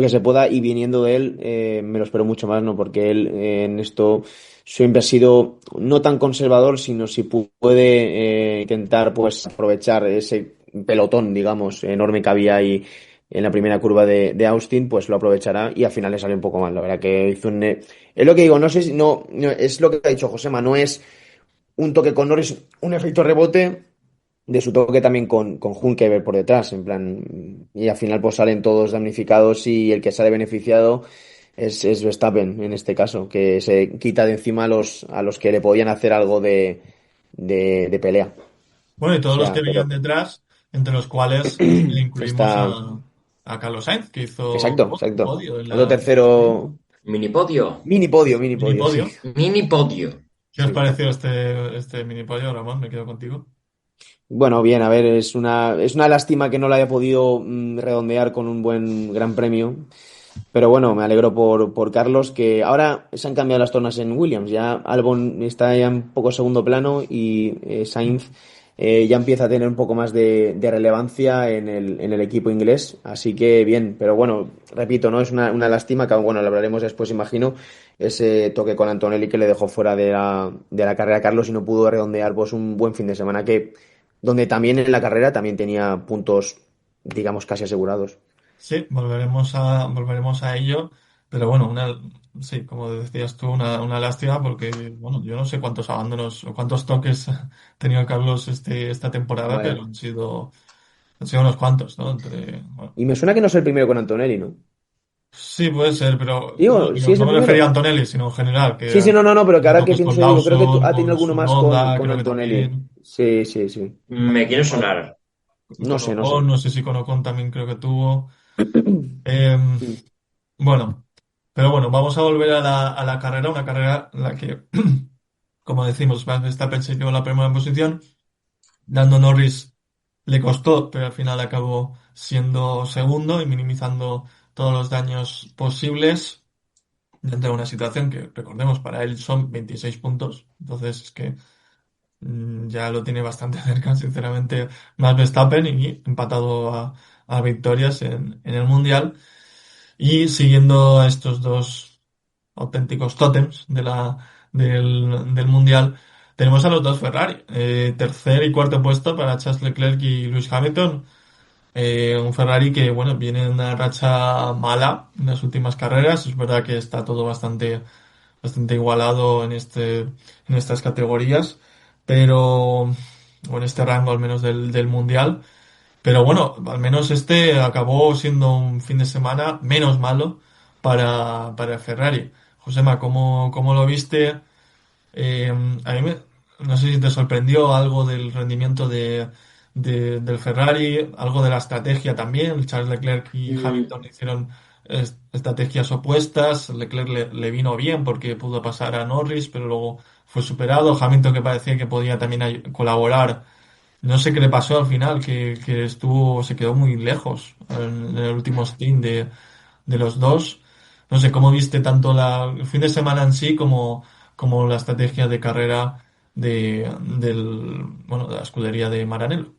se pueda y viniendo de él, me lo espero mucho más, ¿no? Porque él en esto siempre ha sido no tan conservador, sino si puede intentar pues aprovechar ese pelotón, digamos, enorme que había ahí en la primera curva de Austin, pues lo aprovechará y al final le salió un poco mal. La verdad que hizo un... Es lo que digo, no sé si... No, es lo que ha dicho Josema, no es un toque con Norris, un efecto rebote de su toque también con Hulkenberg por detrás, en plan, y al final pues salen todos damnificados y el que sale beneficiado es Verstappen en este caso, que se quita de encima a los que le podían hacer algo de pelea. Bueno, y O todos los sea, que pero venían detrás, entre los cuales le incluimos está, a Carlos Sainz, que hizo exacto, exacto. podio en Otro en la sprint. tercero, Minipodio. mini Mini podio, sí. podio. Minipodio. ¿Qué os Sí. pareció este mini podio, Ramón? Me quedo contigo. Bueno, bien, a ver, es una lástima que no lo haya podido redondear con un buen gran premio. Pero bueno, me alegro por Carlos, que ahora se han cambiado las tornas en Williams. Ya Albon está ya un poco segundo plano y Sainz ya empieza a tener un poco más de relevancia en el equipo inglés. Así que bien, pero bueno, repito, ¿no? Es una lástima que, bueno, lo hablaremos después, imagino, ese toque con Antonelli que le dejó fuera de la carrera a Carlos y no pudo redondear pues un buen fin de semana que donde también en la carrera también tenía puntos, digamos, casi asegurados. Sí, volveremos a ello. Pero bueno, sí, como decías tú, una lástima porque, bueno, yo no sé cuántos abandonos o cuántos toques ha tenido Carlos esta temporada, pero Vaya. han sido unos cuantos, ¿no? Bueno, Y me suena que no es el primero con Antonelli, ¿no? sí, puede ser, Digo, ¿sí es no el me refería a primero? Antonelli, sino en general, Sí, sí, no, no, no, pero que ahora que toques con pienso, digo, creo que Lawson, ha tenido con alguno más Tsunoda, con creo que Antonelli. también, Sí, sí, sí. Me quiere sonar. No con sé, no sé. Ocon, no sé si con Ocon también creo que tuvo. Em, bueno, pero bueno, vamos a volver a a la carrera, una carrera en la que, como decimos, Max Verstappen se llevó la primera posición, Lando Norris le costó, pero al final acabó siendo segundo y minimizando todos los daños posibles dentro de una situación que, recordemos, para él son 26 puntos, entonces es que ya lo tiene bastante cerca, sinceramente, Max Verstappen y empatado a victorias en el Mundial. Y siguiendo a estos dos auténticos tótems del Mundial, tenemos a los dos Ferrari. Tercer y cuarto puesto para Charles Leclerc y Lewis Hamilton. Un Ferrari que, bueno, viene en una racha mala en las últimas carreras. Es verdad que está todo bastante igualado en estas categorías, pero, o en este rango al menos del Mundial. Pero bueno, al menos este acabó siendo un fin de semana menos malo para Ferrari. Josema, cómo lo viste? A mí no sé si te sorprendió algo del rendimiento del Ferrari, algo de la estrategia también. Charles Leclerc y Mm, Hamilton hicieron estrategias opuestas. Leclerc le vino bien porque pudo pasar a Norris, pero luego fue superado. Hamilton que parecía que podía también colaborar, no sé qué le pasó al final, que se quedó muy lejos en el último stint de los dos. No sé, ¿cómo viste tanto el fin de semana en sí como la estrategia de carrera de la escudería de Maranello?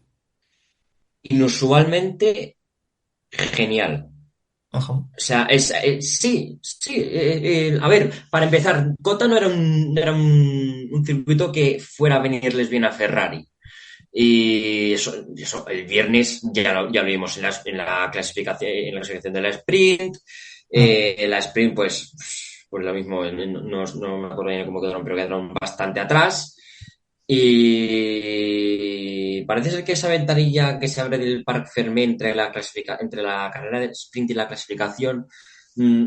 Inusualmente genial. Ajá. O sea, sí, sí. A ver, para empezar, Cota no era un circuito que fuera a venirles bien a Ferrari. Y eso el viernes ya lo vimos en en la clasificación de la sprint. Mm. La sprint, pues lo mismo, no me acuerdo bien cómo quedaron, pero quedaron bastante atrás. Y parece ser que esa ventanilla que se abre del Parc Fermé entre la carrera de sprint y la clasificación,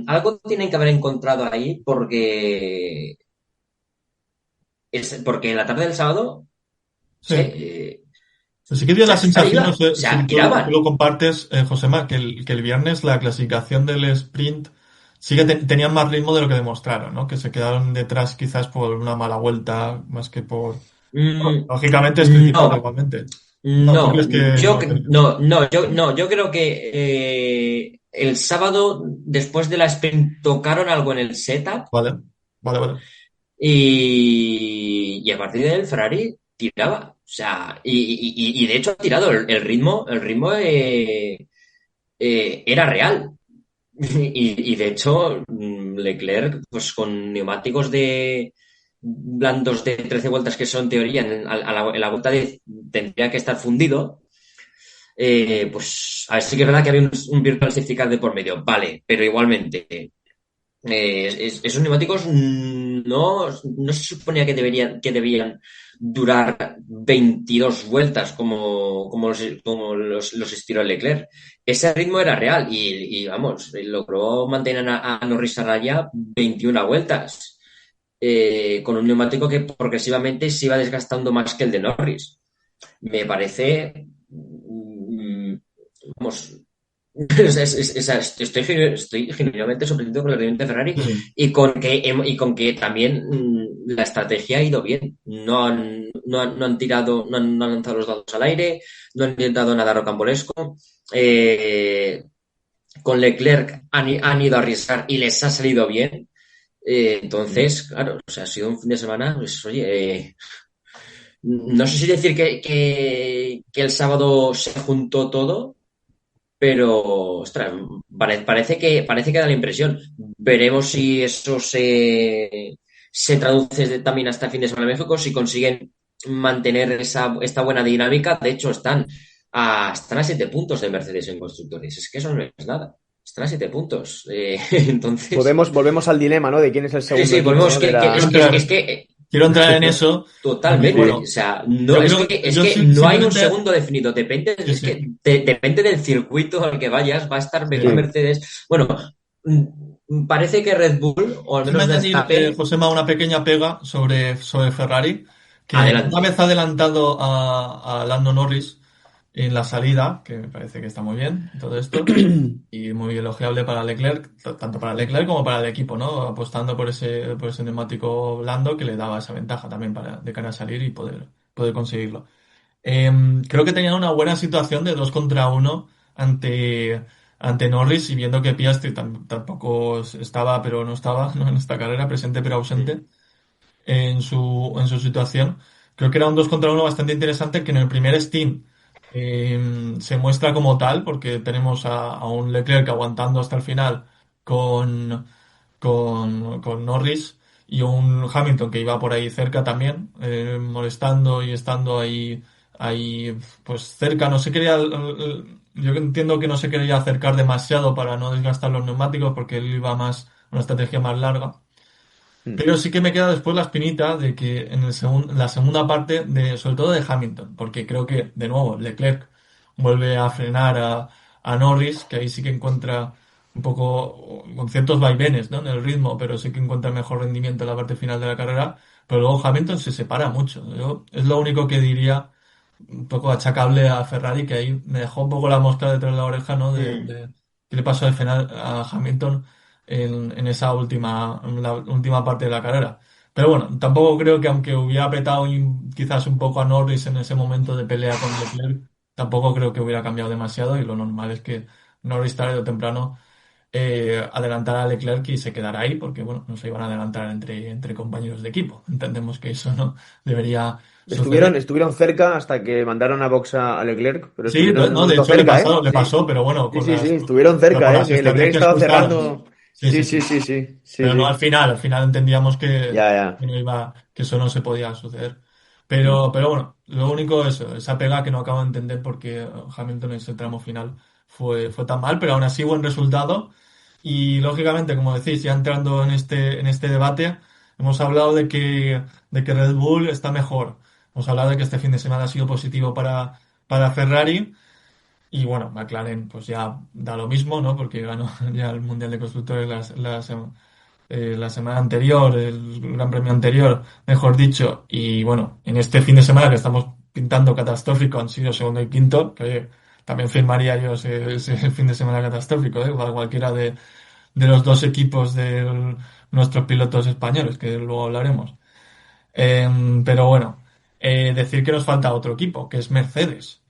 algo tienen que haber encontrado ahí porque en la tarde del sábado, Sí. sí, Sí que dio la Ferrari sensación, no iba, o sé sea, si tú tiraban. lo compartes, Josema, que el viernes la clasificación del sprint sí que tenían más ritmo de lo que demostraron, ¿no? Que se quedaron detrás quizás por una mala vuelta, más que por... Bueno, Mm, lógicamente es criticable no, igualmente. No, ¿tú no, crees que no? yo creo que el sábado, después de la sprint, tocaron algo en el setup Vale, vale, vale. y a partir de ahí el Ferrari tiraba. O sea, y de hecho ha tirado el ritmo era real. Y de hecho, Leclerc, pues con neumáticos de blandos de 13 vueltas, que son en teoría, en la vuelta 10 tendría que estar fundido. Pues a ver, sí que es verdad que había un virtual safety car de por medio, vale, pero igualmente, esos neumáticos no se suponía que debían durar 22 vueltas como los estiró Leclerc. Ese ritmo era real vamos, logró mantener a Norris a raya 21 vueltas, con un neumático que progresivamente se iba desgastando más que el de Norris. Me parece, vamos, estoy genuinamente sorprendido con el rendimiento de Ferrari Sí. y con que también la estrategia ha ido bien. No han tirado, no han lanzado los dados al aire, no han intentado nada rocambolesco. Con Leclerc han ido a arriesgar y les ha salido bien. Entonces, claro, o sea, ha sido un fin de semana, pues, oye, no sé si decir que el sábado se juntó todo, pero, ostras, parece que da la impresión. Veremos si eso se traduce también hasta el fin de semana en México, si consiguen mantener esta buena dinámica. De hecho, están a 7 puntos de Mercedes en constructores. Es que eso no es nada. Están a 7 puntos. Entonces, Volvemos al dilema, ¿no? De quién es el sí, segundo sí, equipo, volvemos ¿no? que, que- es que, es que Quiero entrar en eso, porque totalmente. O bueno, sea, yo no, es creo, que, es yo que no hay un simplemente, segundo definido. Depende, sí, es sí, que depende del circuito al que vayas, va a estar mejor Sí. Mercedes. Bueno, parece que Red Bull, o al déjame menos añadir, Verstappen, Josema, una pequeña pega sobre Ferrari, que una adelante. vez adelantado a Lando Norris en la salida, que me parece que está muy bien todo esto, y muy elogiable para Leclerc, tanto para Leclerc como para el equipo, ¿no? Apostando por ese neumático blando que le daba esa ventaja también de cara a salir y poder conseguirlo. Creo que tenían una buena situación de 2 contra 1 ante Norris y viendo que Piastri tampoco estaba, pero no estaba, ¿no? En esta carrera, presente pero ausente en su situación. Creo que era un 2 contra 1 bastante interesante que en el primer Steam se muestra como tal, porque tenemos a un Leclerc aguantando hasta el final con, con Norris y un Hamilton que iba por ahí cerca también, molestando y estando ahí pues cerca. No se quería, yo entiendo que no se quería acercar demasiado para no desgastar los neumáticos porque él iba más, una estrategia más larga. Mm. Pero sí que me queda después la espinita de que la segunda parte, sobre todo de Hamilton, porque creo que, de nuevo, Leclerc vuelve a frenar a Norris, que ahí sí que encuentra un poco, con ciertos vaivenes, ¿no? En el ritmo, pero sí que encuentra mejor rendimiento en la parte final de la carrera. Pero luego Hamilton se separa mucho. Es lo único que diría un poco achacable a Ferrari, que ahí me dejó un poco la mosca detrás de la oreja, ¿no? Mm, ¿Qué le pasó al final a Hamilton en esa en la última parte de la carrera? Pero bueno, tampoco creo que aunque hubiera apretado quizás un poco a Norris en ese momento de pelea con Leclerc, tampoco creo que hubiera cambiado demasiado y lo normal es que Norris tarde o temprano adelantara a Leclerc y se quedara ahí, porque bueno, no se iban a adelantar entre compañeros de equipo. Entendemos que eso no debería suceder. Estuvieron cerca hasta que mandaron a box a Leclerc, pero Sí, estuvieron un no, de momento hecho cerca, ¿eh? le Sí. pasó, pero bueno, Sí, sí, sí, estuvieron pero con cerca, ¿eh? las Que Leclerc estrategias estaba que usaron. cerrando. Sí, Sí, sí, sí, sí. sí, sí, sí, Pero no sí. al final entendíamos Ya, ya. que no iba, que eso no se podía suceder. Mm. Pero bueno, lo único eso, esa pega que no acabo de entender porque Hamilton en ese tramo final fue tan mal, pero aún así buen resultado. Y lógicamente, como decís, ya entrando en este debate, hemos hablado de que Red Bull está mejor. Hemos hablado de que este fin de semana ha sido positivo para Ferrari. Y bueno, McLaren pues ya da lo mismo, ¿no? Porque ganó ya el Mundial de Constructores la semana anterior, el Gran Premio anterior, mejor dicho. Y bueno, en este fin de semana que estamos pintando catastrófico han sido segundo y quinto, que oye, también firmaría yo ese fin de semana catastrófico, ¿eh? Para cualquiera de los dos equipos de nuestros pilotos españoles, que luego hablaremos. Pero bueno, decir que nos falta otro equipo, que es Mercedes,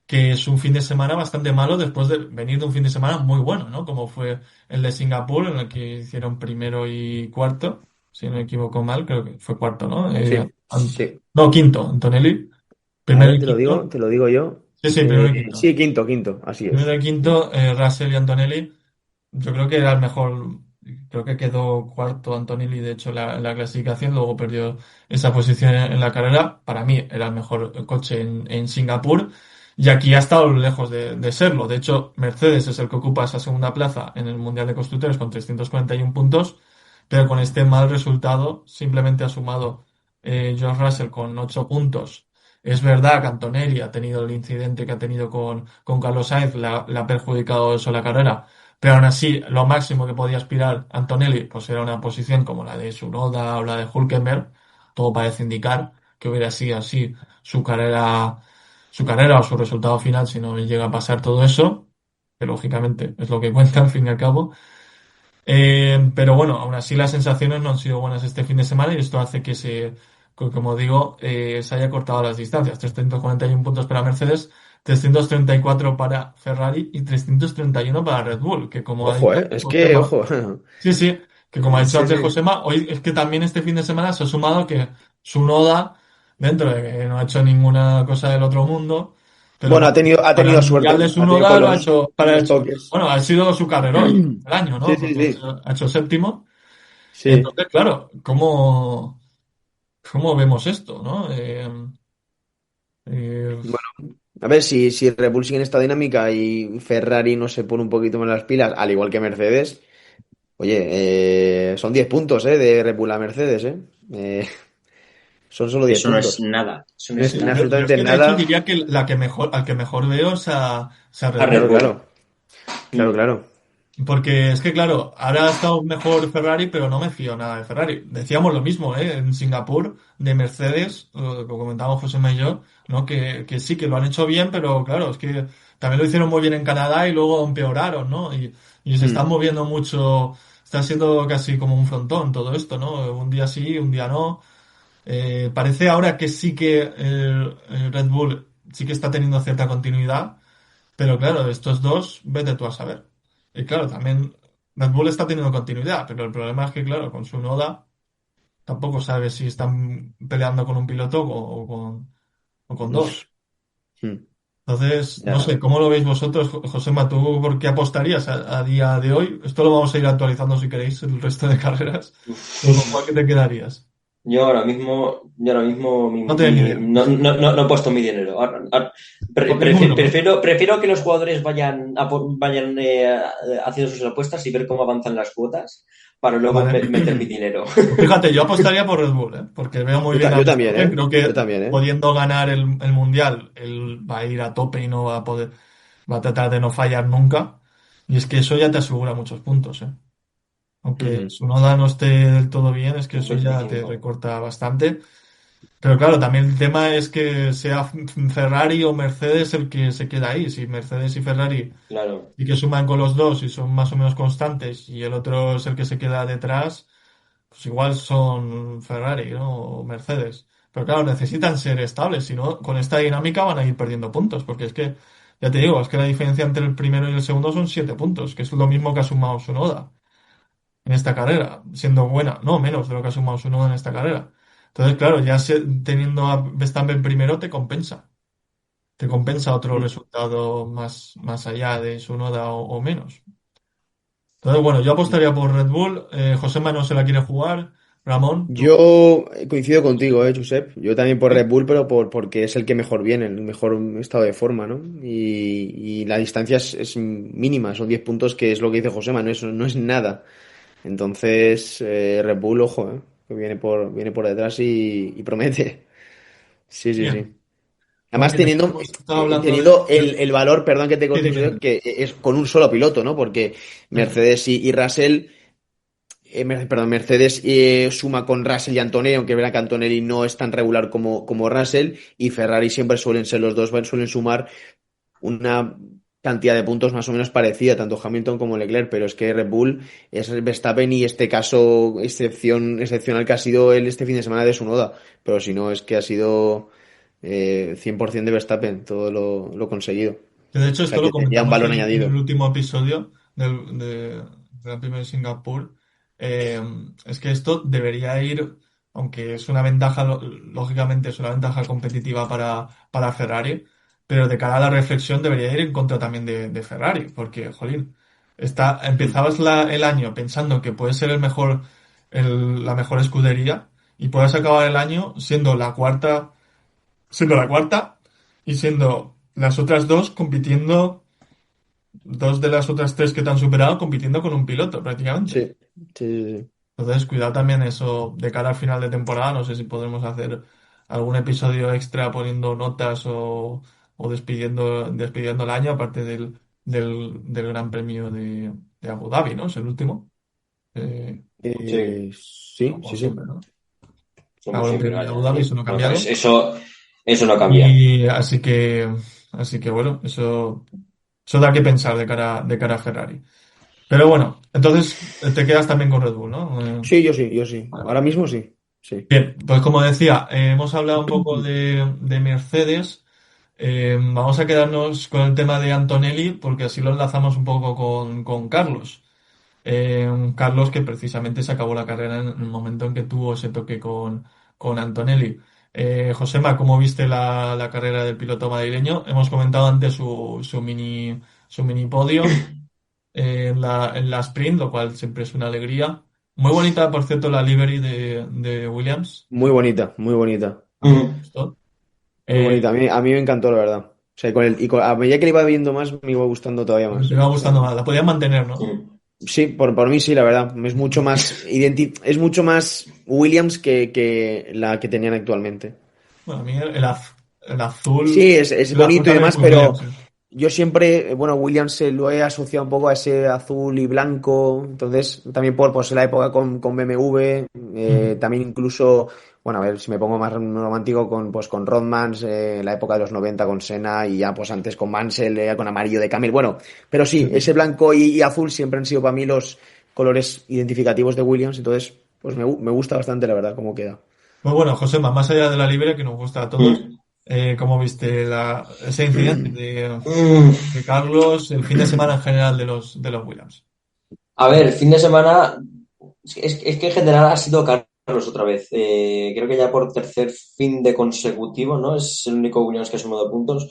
que es un fin de semana bastante malo después de venir de un fin de semana muy bueno, ¿no? Como fue el de Singapur, en el que hicieron primero y cuarto, si no me equivoco mal, creo que fue cuarto, ¿no? Sí, sí. No, quinto, Antonelli. A Primero ver, y quinto. te lo digo yo. Sí, sí, primero y quinto. Sí, quinto, así Primero es. y quinto, Russell y Antonelli. Yo creo que era el mejor, creo que quedó cuarto Antonelli, de hecho, en la clasificación, luego perdió esa posición en la carrera. Para mí era el mejor coche en Singapur y aquí ha estado lejos de serlo. De hecho, Mercedes es el que ocupa esa segunda plaza en el Mundial de Constructores con 341 puntos, pero con este mal resultado simplemente ha sumado George Russell con 8 puntos. Es verdad que Antonelli ha tenido el incidente que ha tenido con Carlos Sainz, le ha perjudicado eso la carrera, pero aún así, lo máximo que podía aspirar Antonelli, pues era una posición como la de Tsunoda o la de Hülkenberg. Todo parece indicar que hubiera sido así su carrera o su resultado final si no llega a pasar todo eso, que lógicamente es lo que cuenta al fin y al cabo. Pero bueno, aún así las sensaciones no han sido buenas este fin de semana y esto hace que como digo, se haya cortado las distancias. 341 puntos para Mercedes, 334 para Ferrari y 331 para Red Bull, que como ha Ojo, dicho antes es que, Josema, ojo. sí, sí, que como ha dicho Sí, antes sí. Josema, hoy es que también este fin de semana se ha sumado que Tsunoda, dentro de que no ha hecho ninguna cosa del otro mundo, pero Bueno, ha para el tenido Mundial suerte. de Ha tenido Tsunoda lo ha hecho, con los toques. bueno, ha sido su carrerón del año, Sí, ¿no? sí, Porque sí. ha hecho séptimo. Sí. Entonces, claro, ¿cómo vemos esto, no? Eh, Bueno, a ver si Red Bull sigue en esta dinámica y Ferrari no se pone un poquito más las pilas, al igual que Mercedes. Oye, son 10 puntos, de Red Bull a Mercedes, ¿eh? Eh, son solo 10 Eso no es puntos. nada, eso no No es es nada. yo es absolutamente que de hecho nada. diría que al que mejor veo es a A Red Red Bull. Claro, Bull. claro. Claro, Mm, claro. Porque es que, claro, ahora ha estado mejor Ferrari, pero no me fío nada de Ferrari. Decíamos lo mismo, En Singapur, de Mercedes, lo que comentábamos José y yo, ¿no? Que sí, que lo han hecho bien, pero claro, es que también lo hicieron muy bien en Canadá y luego empeoraron, ¿no? Y se están Mm, moviendo mucho, está siendo casi como un frontón todo esto, ¿no? Un día sí, un día no. Parece ahora que sí que el Red Bull sí que está teniendo cierta continuidad, pero claro, estos dos, vete tú a saber. Y claro, también Red Bull está teniendo continuidad, pero el problema es que, claro, con su Noda tampoco sabes si están peleando con un piloto o con dos. mm, Entonces, no ya. sé, ¿cómo lo veis vosotros, Josema? ¿Tú por qué apostarías a día de hoy? Esto lo vamos a ir actualizando si queréis el resto de carreras. Pero ¿con cuál que te quedarías? Yo ahora mismo No tienes ni idea. no he puesto mi dinero. Con ninguno, ¿no? Prefiero que los jugadores vayan haciendo sus apuestas y ver cómo avanzan las cuotas para luego Vale. meter mi dinero. Pues fíjate, yo apostaría por Red Bull, Porque veo muy bien a Yo también, Verstappen. ¿eh? Creo Yo que también, ¿eh? pudiendo ganar el Mundial, él va a ir a tope y no va a poder, va a tratar de no fallar nunca. Y es que eso ya te asegura muchos puntos, Aunque Ujú. su noda no esté del todo bien, es que Un eso ya te 25. recorta bastante. Pero claro, también el tema es que sea Ferrari o Mercedes el que se queda ahí. Si Mercedes y Ferrari Claro. y que suman con los dos y son más o menos constantes y el otro es el que se queda detrás, pues igual son Ferrari, ¿no? O Mercedes. Pero claro, necesitan ser estables, si no, con esta dinámica van a ir perdiendo puntos, porque es que, ya te digo, es que la diferencia entre el primero y el segundo son 7 puntos, que es lo mismo que ha sumado Tsunoda en esta carrera, siendo buena, no menos de lo que ha sumado Tsunoda en esta carrera. Entonces, claro, teniendo a Verstappen primero te compensa otro Mm. resultado más allá de Tsunoda o menos. Entonces, bueno, yo apostaría por Red Bull. Josema no se la quiere jugar. Ramón, tú. Yo coincido contigo, Josep. Yo también por Red Bull, pero porque es el que mejor viene, el mejor estado de forma, ¿no? Y la distancia es mínima, son 10 puntos, que es lo que dice Josema, no es nada. Entonces, Red Bull, ojo, que viene por detrás y promete. Sí, sí, sí. Bien, Además, porque teniendo, hemos estado hablando de... teniendo el valor, perdón que te Sí, corte, dime, Josep, dime. que es con un solo piloto, ¿no? Porque Sí, Mercedes y Russell, perdón, Mercedes suma con Russell y Antonelli, aunque verá que Antonelli no es tan regular como Russell, y Ferrari siempre suelen ser los dos, suelen sumar una cantidad de puntos más o menos parecida, tanto Hamilton como Leclerc, pero es que Red Bull es Verstappen y este caso excepcional que ha sido él este fin de semana de su noda, pero si no es que ha sido 100% de Verstappen todo lo conseguido. que de hecho O sea esto lo que tendría un comentamos valor en el añadido. último episodio de Gran Premio de Singapur. Eh, es que esto debería ir, aunque es una ventaja, lógicamente es una ventaja competitiva para Ferrari, pero de cara a la reflexión debería ir en contra también de Ferrari, porque, jolín, empezabas el año pensando que puede ser la mejor escudería y puedes acabar el año siendo la cuarta y siendo las otras dos compitiendo, dos de las otras tres que te han superado compitiendo con un piloto prácticamente. Sí, sí, sí, sí. Entonces, cuidado también eso de cara al final de temporada. No sé si podremos hacer algún episodio extra poniendo notas o despidiendo el año, aparte del Gran Premio de Abu Dhabi, ¿no? Es el último. Eh, Sí, Sí, como sí, sí. siempre, ¿no? El como Gran siempre, Premio de vaya. Abu Dhabi, eso no ha Bueno, pues cambiado. eso no cambia. Y así que bueno, eso da que pensar de cara a Ferrari. Pero bueno, entonces te quedas también con Red Bull, ¿no? Sí, yo sí, yo sí. Vale, Ahora vale. mismo sí. Sí. Bien, pues como decía, hemos hablado un poco de Mercedes. Vamos a quedarnos con el tema de Antonelli porque así lo enlazamos un poco con Carlos. Carlos que precisamente se acabó la carrera en el momento en que tuvo ese toque con Antonelli. Josema, ¿cómo viste la carrera del piloto madrileño? Hemos comentado antes su mini podio en la sprint, lo cual siempre es una alegría. Muy bonita, por cierto, la livery de Williams. Muy bonita, muy bonita. A mí me gustó. Muy Eh, bonita. A mí me encantó, la verdad. O sea, a medida que le iba viendo más, me iba gustando todavía más. te va O sea, gustando más. La podían mantener, ¿no? sí, por mí sí, la verdad. Es mucho más Williams que la que tenían actualmente. Bueno, a mí el azul, Sí, es el azul bonito y también es demás, muy pero Williams, sí. yo siempre, bueno, Williams se lo he asociado un poco a ese azul y blanco, entonces también por pues, la época con BMW, Mm. también incluso, bueno, a ver si me pongo más romántico con Rodmans, la época de los 90 con Senna y ya pues antes con Mansell, con amarillo de Camel, bueno, pero sí, ese blanco y azul siempre han sido para mí los colores identificativos de Williams, entonces pues me gusta bastante la verdad cómo queda. Pues bueno, Josema, más allá de la libre que nos gusta a todos, ¿cómo viste ese incidente de Carlos, el fin de semana en general de los Williams? A ver, fin de semana, es que en general ha sido Carlos otra vez. Creo que ya por tercer fin de consecutivo, ¿no? Es el único Williams que ha sumado puntos.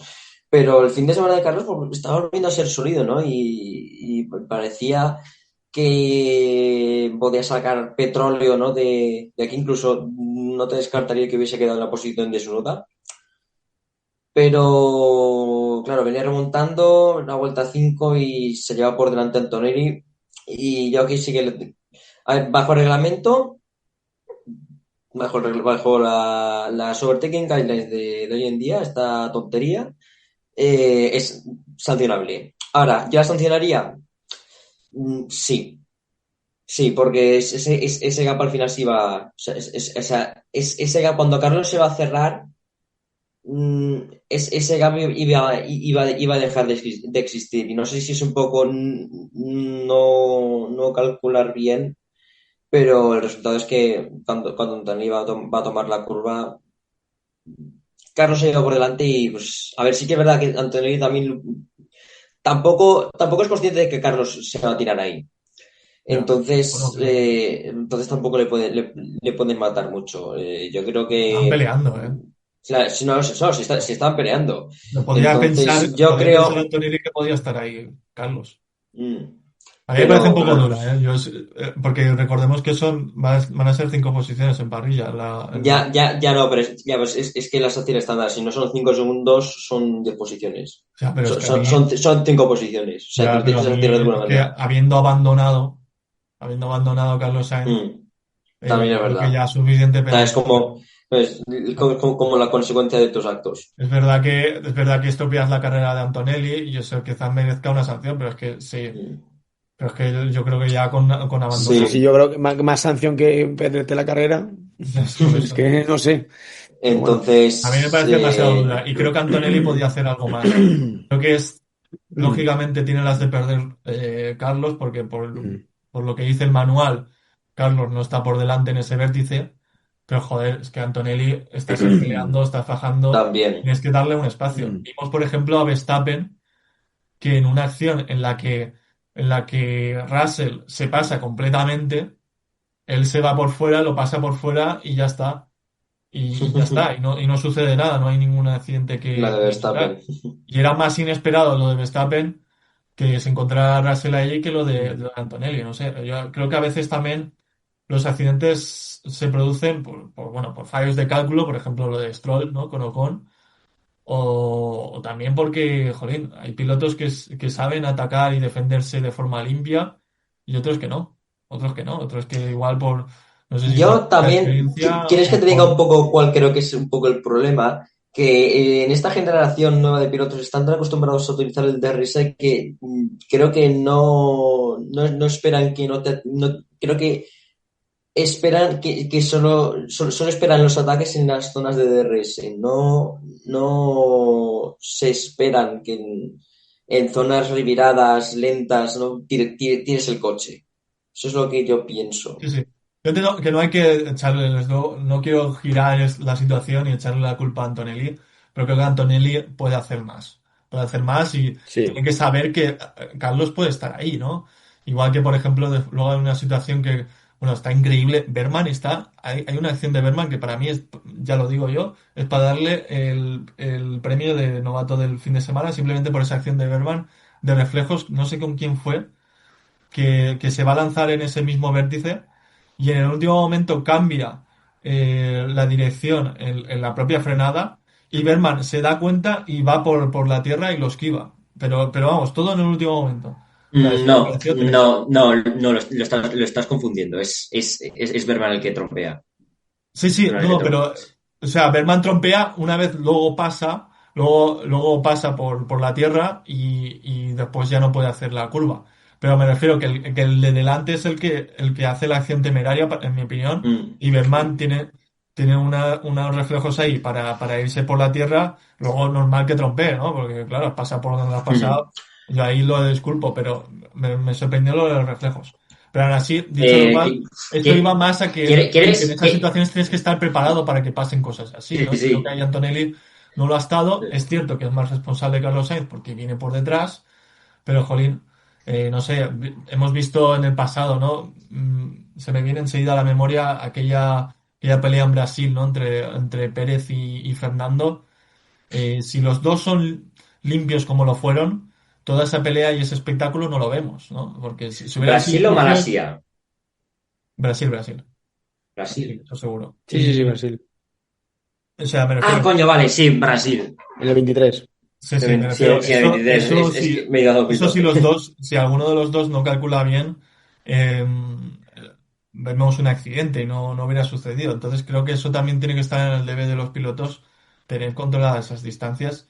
Pero el fin de semana de Carlos pues, estaba volviendo a ser sólido, ¿no? Y parecía que podía sacar petróleo, ¿no? De aquí incluso no te descartaría que hubiese quedado en la posición de su nota. Pero, claro, venía remontando la vuelta 5 y se lleva por delante Antonelli. Y yo aquí sí que, a ver, bajo reglamento, bajo las overtaking guidelines de hoy en día, esta tontería, es sancionable. Ahora, ¿yo la sancionaría? Sí, sí, porque ese gap al final sí va. O sea, ese gap cuando Carlos se va a cerrar. Ese gap iba a dejar de existir. Y no sé si es un poco no calcular bien, pero el resultado es que cuando Antonio va a tomar la curva, Carlos se iba por delante y pues a ver, sí que es verdad que Antonio también tampoco es consciente de que Carlos se va a tirar ahí. Ya. Bueno, pero Entonces tampoco le pueden matar mucho. Yo creo estaban que peleando, ¿eh? claro, si no, si estaban peleando. No Entonces, yo podía pensar creo. Antonelli que podía estar ahí, Carlos. mm, A mí me parece un pero poco bueno, dura, ¿eh? Porque recordemos que van a ser 5 posiciones en parrilla. ya no, pero es que las acciones estándar, si no son 5 segundos, son 10 posiciones. O sea, pero es Son, que a son, mí, son 5 posiciones. O sea, que ya, lo pero tienes a que hacer de mí alguna es que manera. habiendo abandonado a Carlos Sainz, Mm, también es yo creo que verdad. ya suficiente O sea, es penalidad. como, pues, como la consecuencia de tus actos. Es verdad que estropeas la carrera de Antonelli y eso quizás merezca una sanción, pero es que sí, Mm, pero es que yo creo que ya con Sí, abandonar, sí, sí. yo creo que más sanción que perderte la carrera, por es eso. que no sé, pero bueno. A mí me Entonces, parece demasiado dura y creo que Antonelli podía hacer algo más. Creo que lógicamente tiene las de perder Carlos porque por lo que dice el manual, Carlos no está por delante en ese vértice, pero joder, es que Antonelli estás ahí peleando, estás fajando, también. tienes que darle un espacio. Vimos, por ejemplo, a Verstappen que en una acción en la que Russell se pasa completamente, él se va por fuera, lo pasa por fuera y ya está. Y ya está, y no sucede nada, no hay ningún accidente La de que Verstappen. lamentar. Y era más inesperado lo de Verstappen que se encontrara Russell allí que lo de Antonelli, no sé. Yo creo que a veces también los accidentes se producen bueno, por fallos de cálculo, por ejemplo lo de Stroll, ¿no? Con Ocon, o también porque, jolín, hay pilotos que saben atacar y defenderse de forma limpia y otros que no, otros que igual por, no sé si por Yo también, experiencia ¿quieres que o te diga por... un poco cuál creo que es un poco el problema? Que en esta generación nueva de pilotos están tan acostumbrados a utilizar el DRS que creo que no esperan que creo que esperan que solo esperan los ataques en las zonas de DRS. No se esperan que en zonas reviradas, lentas, no tires el coche. Eso es lo que yo pienso. Sí, sí. Yo entiendo que no hay que echarle, no quiero girar la situación y echarle la culpa a Antonelli, pero creo que Antonelli puede hacer más. Puede hacer más y tiene Sí, que saber que Carlos puede estar ahí, ¿no? Igual que, por ejemplo, luego hay una situación que, bueno, está increíble. Berman hay una acción de Berman que para mí es, ya lo digo yo, es para darle el premio de novato del fin de semana, simplemente por esa acción de Berman de reflejos, no sé con quién fue que se va a lanzar en ese mismo vértice y en el último momento cambia la dirección en la propia frenada y Berman se da cuenta y va por la tierra y lo esquiva. Pero vamos, todo en el último momento. O sea, eso me No, pareció tremendo. no, lo estás confundiendo. Es Berman el que trompea. Sí, Es sí, Berman el que no, trompea. pero, o sea, Berman trompea una vez luego pasa por la tierra y después ya no puede hacer la curva. Pero me refiero que el de delante es el que hace la acción temeraria, en mi opinión, Mm. y Berman tiene unos reflejos ahí para irse por la tierra, luego normal que trompee, ¿no? Porque claro, pasa por donde has pasado, yo ahí lo disculpo, pero me sorprendió lo de los reflejos. Pero aún así, dicho lo Eh, cual, ¿qui- esto iba qui- más a que, jolín, que en ¿Quieres esas que...? situaciones tienes que estar preparado para que pasen cosas así, Sí, ¿no? Creo que sí. ahí Antonelli no lo ha estado. Es cierto que es más responsable Carlos Sainz porque viene por detrás, pero, jolín, no sé, hemos visto en el pasado, ¿no? Se me viene enseguida a la memoria aquella pelea en Brasil, ¿no? Entre Pérez y Fernando. Si los dos son limpios como lo fueron, toda esa pelea y ese espectáculo no lo vemos, ¿no? Porque si hubieran sido ¿Brasil o sucios, Malasia? Brasil, Brasil. Brasil. Eso seguro. sí, sí, sí, Brasil. O sea, me Ah, refiero, coño, vale, sí, Brasil. En el 23. sí, sí, me refiero, Sí, el 23. Es que me he dado eso cuenta. si los dos, si alguno de los dos no calcula bien, eh, vemos un accidente y no hubiera sucedido. Entonces creo que eso también tiene que estar en el debe de los pilotos, tener controladas esas distancias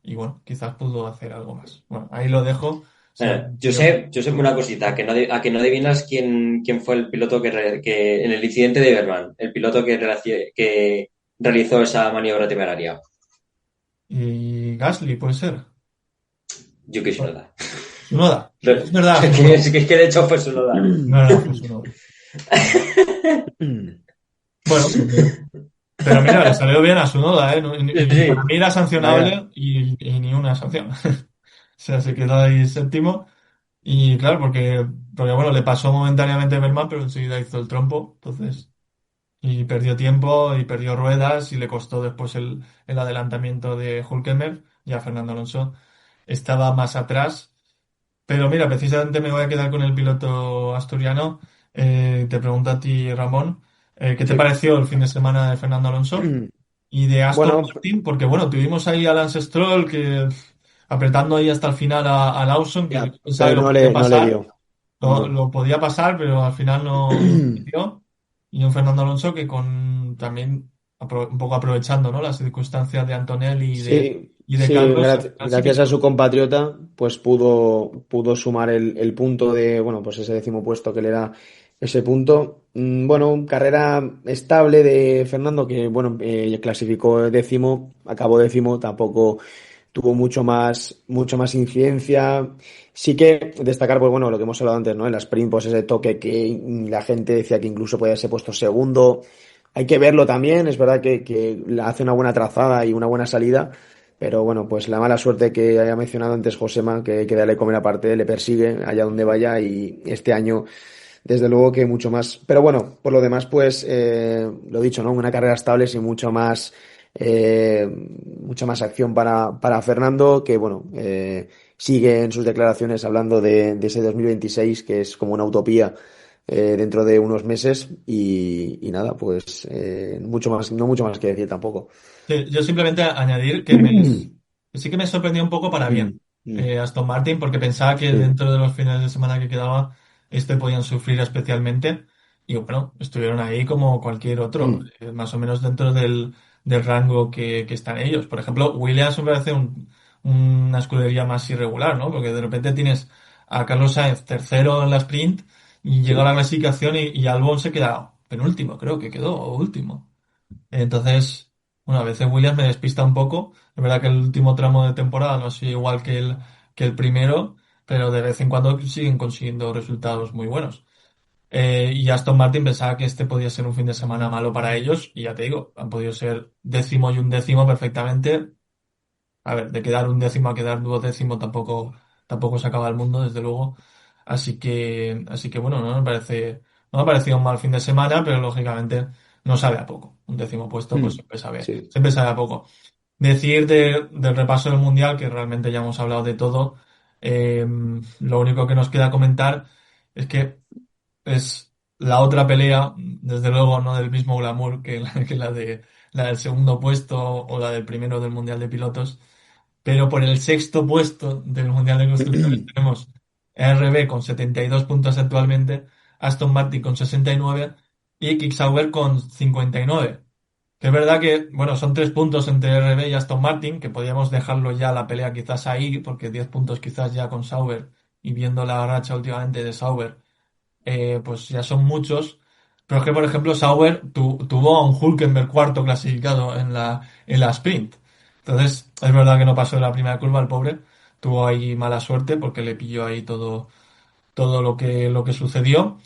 y bueno, quizás pudo hacer algo más. Bueno, ahí lo dejo. O sea, Yo sé una cosita, a que no adivinas quién fue el piloto que en el incidente de Berman, el piloto que realizó esa maniobra temeraria. y Gasly puede ser. Yuki Tsunoda. Sunoda. Es Es verdad, fue que, Sunoda. es que de hecho fue Tsunoda. No, no, fue Sunoda. Bueno, pues mira. Pero mira, le salió bien a su noda, ¿eh? Sí, Y para sí. mí era Vaya. sancionable y ni una sanción. O sea, se quedó ahí séptimo. Y claro, porque bueno, le pasó momentáneamente a Berman, pero enseguida hizo el trompo. Entonces, y perdió tiempo y perdió ruedas y le costó después el adelantamiento de Hülkenberg. Ya Fernando Alonso estaba más atrás. Pero mira, precisamente me voy a quedar con el piloto asturiano. Te pregunto a ti, Ramón, ¿qué te Sí. pareció el fin de semana de Fernando Alonso? Y de Aston Bueno, Martin, porque bueno, tuvimos ahí a Lance Stroll que apretando ahí hasta el final a Lawson, que ya, quién sabe pero lo no podía le pasar, dio. lo, No. lo podía pasar, pero al final no permitió. Y un Fernando Alonso que con también un poco aprovechando, ¿no? Las circunstancias de Antonelli Sí, y de sí, Carlos, al final sí que gracias a hizo. su compatriota, pues pudo sumar el punto de, bueno, pues ese décimo puesto que le da ese punto. Bueno, carrera estable de Fernando, que bueno, clasificó décimo, acabó décimo, tampoco tuvo mucho más incidencia. Sí que destacar, pues bueno, lo que hemos hablado antes, ¿no? En la sprint, pues ese toque que la gente decía que incluso podía ser puesto segundo. Hay que verlo también, es verdad que hace una buena trazada y una buena salida, pero bueno, pues la mala suerte que haya mencionado antes Josema, que hay que darle comer aparte, le persigue allá donde vaya y este año desde luego que mucho más. Pero bueno, por lo demás, pues lo dicho, ¿no? Una carrera estable y eh, mucha más acción para Fernando, que bueno, sigue en sus declaraciones hablando de ese 2026, que es como una utopía dentro de unos meses y nada, pues mucho más, no mucho más que decir tampoco. Sí, yo simplemente añadir que sí que me sorprendió un poco para bien Mm, mm, Aston Martin, porque pensaba que sí. dentro de los fines de semana que quedaba, podían sufrir especialmente. Y bueno, estuvieron ahí como cualquier otro, Mm, más o menos dentro del rango que están ellos. Por ejemplo, Williams me parece una escudería más irregular, ¿no? Porque de repente tienes a Carlos Sainz tercero en la sprint y llega la sí. clasificación y Albon se queda penúltimo, creo que quedó, o último. Entonces, bueno, a veces Williams me despista un poco. Es verdad que el último tramo de temporada no ha sido igual que el primero, pero de vez en cuando siguen consiguiendo resultados muy buenos. Y Aston Martin pensaba que este podía ser un fin de semana malo para ellos, y ya te digo, han podido ser décimo y undécimo perfectamente. A ver, de quedar undécimo a quedar duodécimo tampoco se acaba el mundo, desde luego. Así que bueno, no me ha parecido un mal fin de semana, pero lógicamente no sabe a poco. Un décimo puesto, pues Mm, sí. siempre sabe a poco. Decir del repaso del mundial, que realmente ya hemos hablado de todo. Lo único que nos queda comentar es que es la otra pelea, desde luego no del mismo glamour que la del segundo puesto o la del primero del mundial de pilotos, pero por el sexto puesto del Mundial de Constructores tenemos RB con 72 puntos actualmente, Aston Martin con 69 y Kick Sauber con 59. Que es verdad que, bueno, son 3 puntos entre RB y Aston Martin, que podríamos dejarlo ya la pelea quizás ahí, porque 10 puntos quizás ya con Sauber y viendo la racha últimamente de Sauber, pues ya son muchos. Pero es que, por ejemplo, Sauber tuvo a un Hülkenberg cuarto clasificado en la sprint. Entonces, es verdad que no pasó de la primera curva el pobre. Tuvo ahí mala suerte porque le pilló ahí todo lo que sucedió.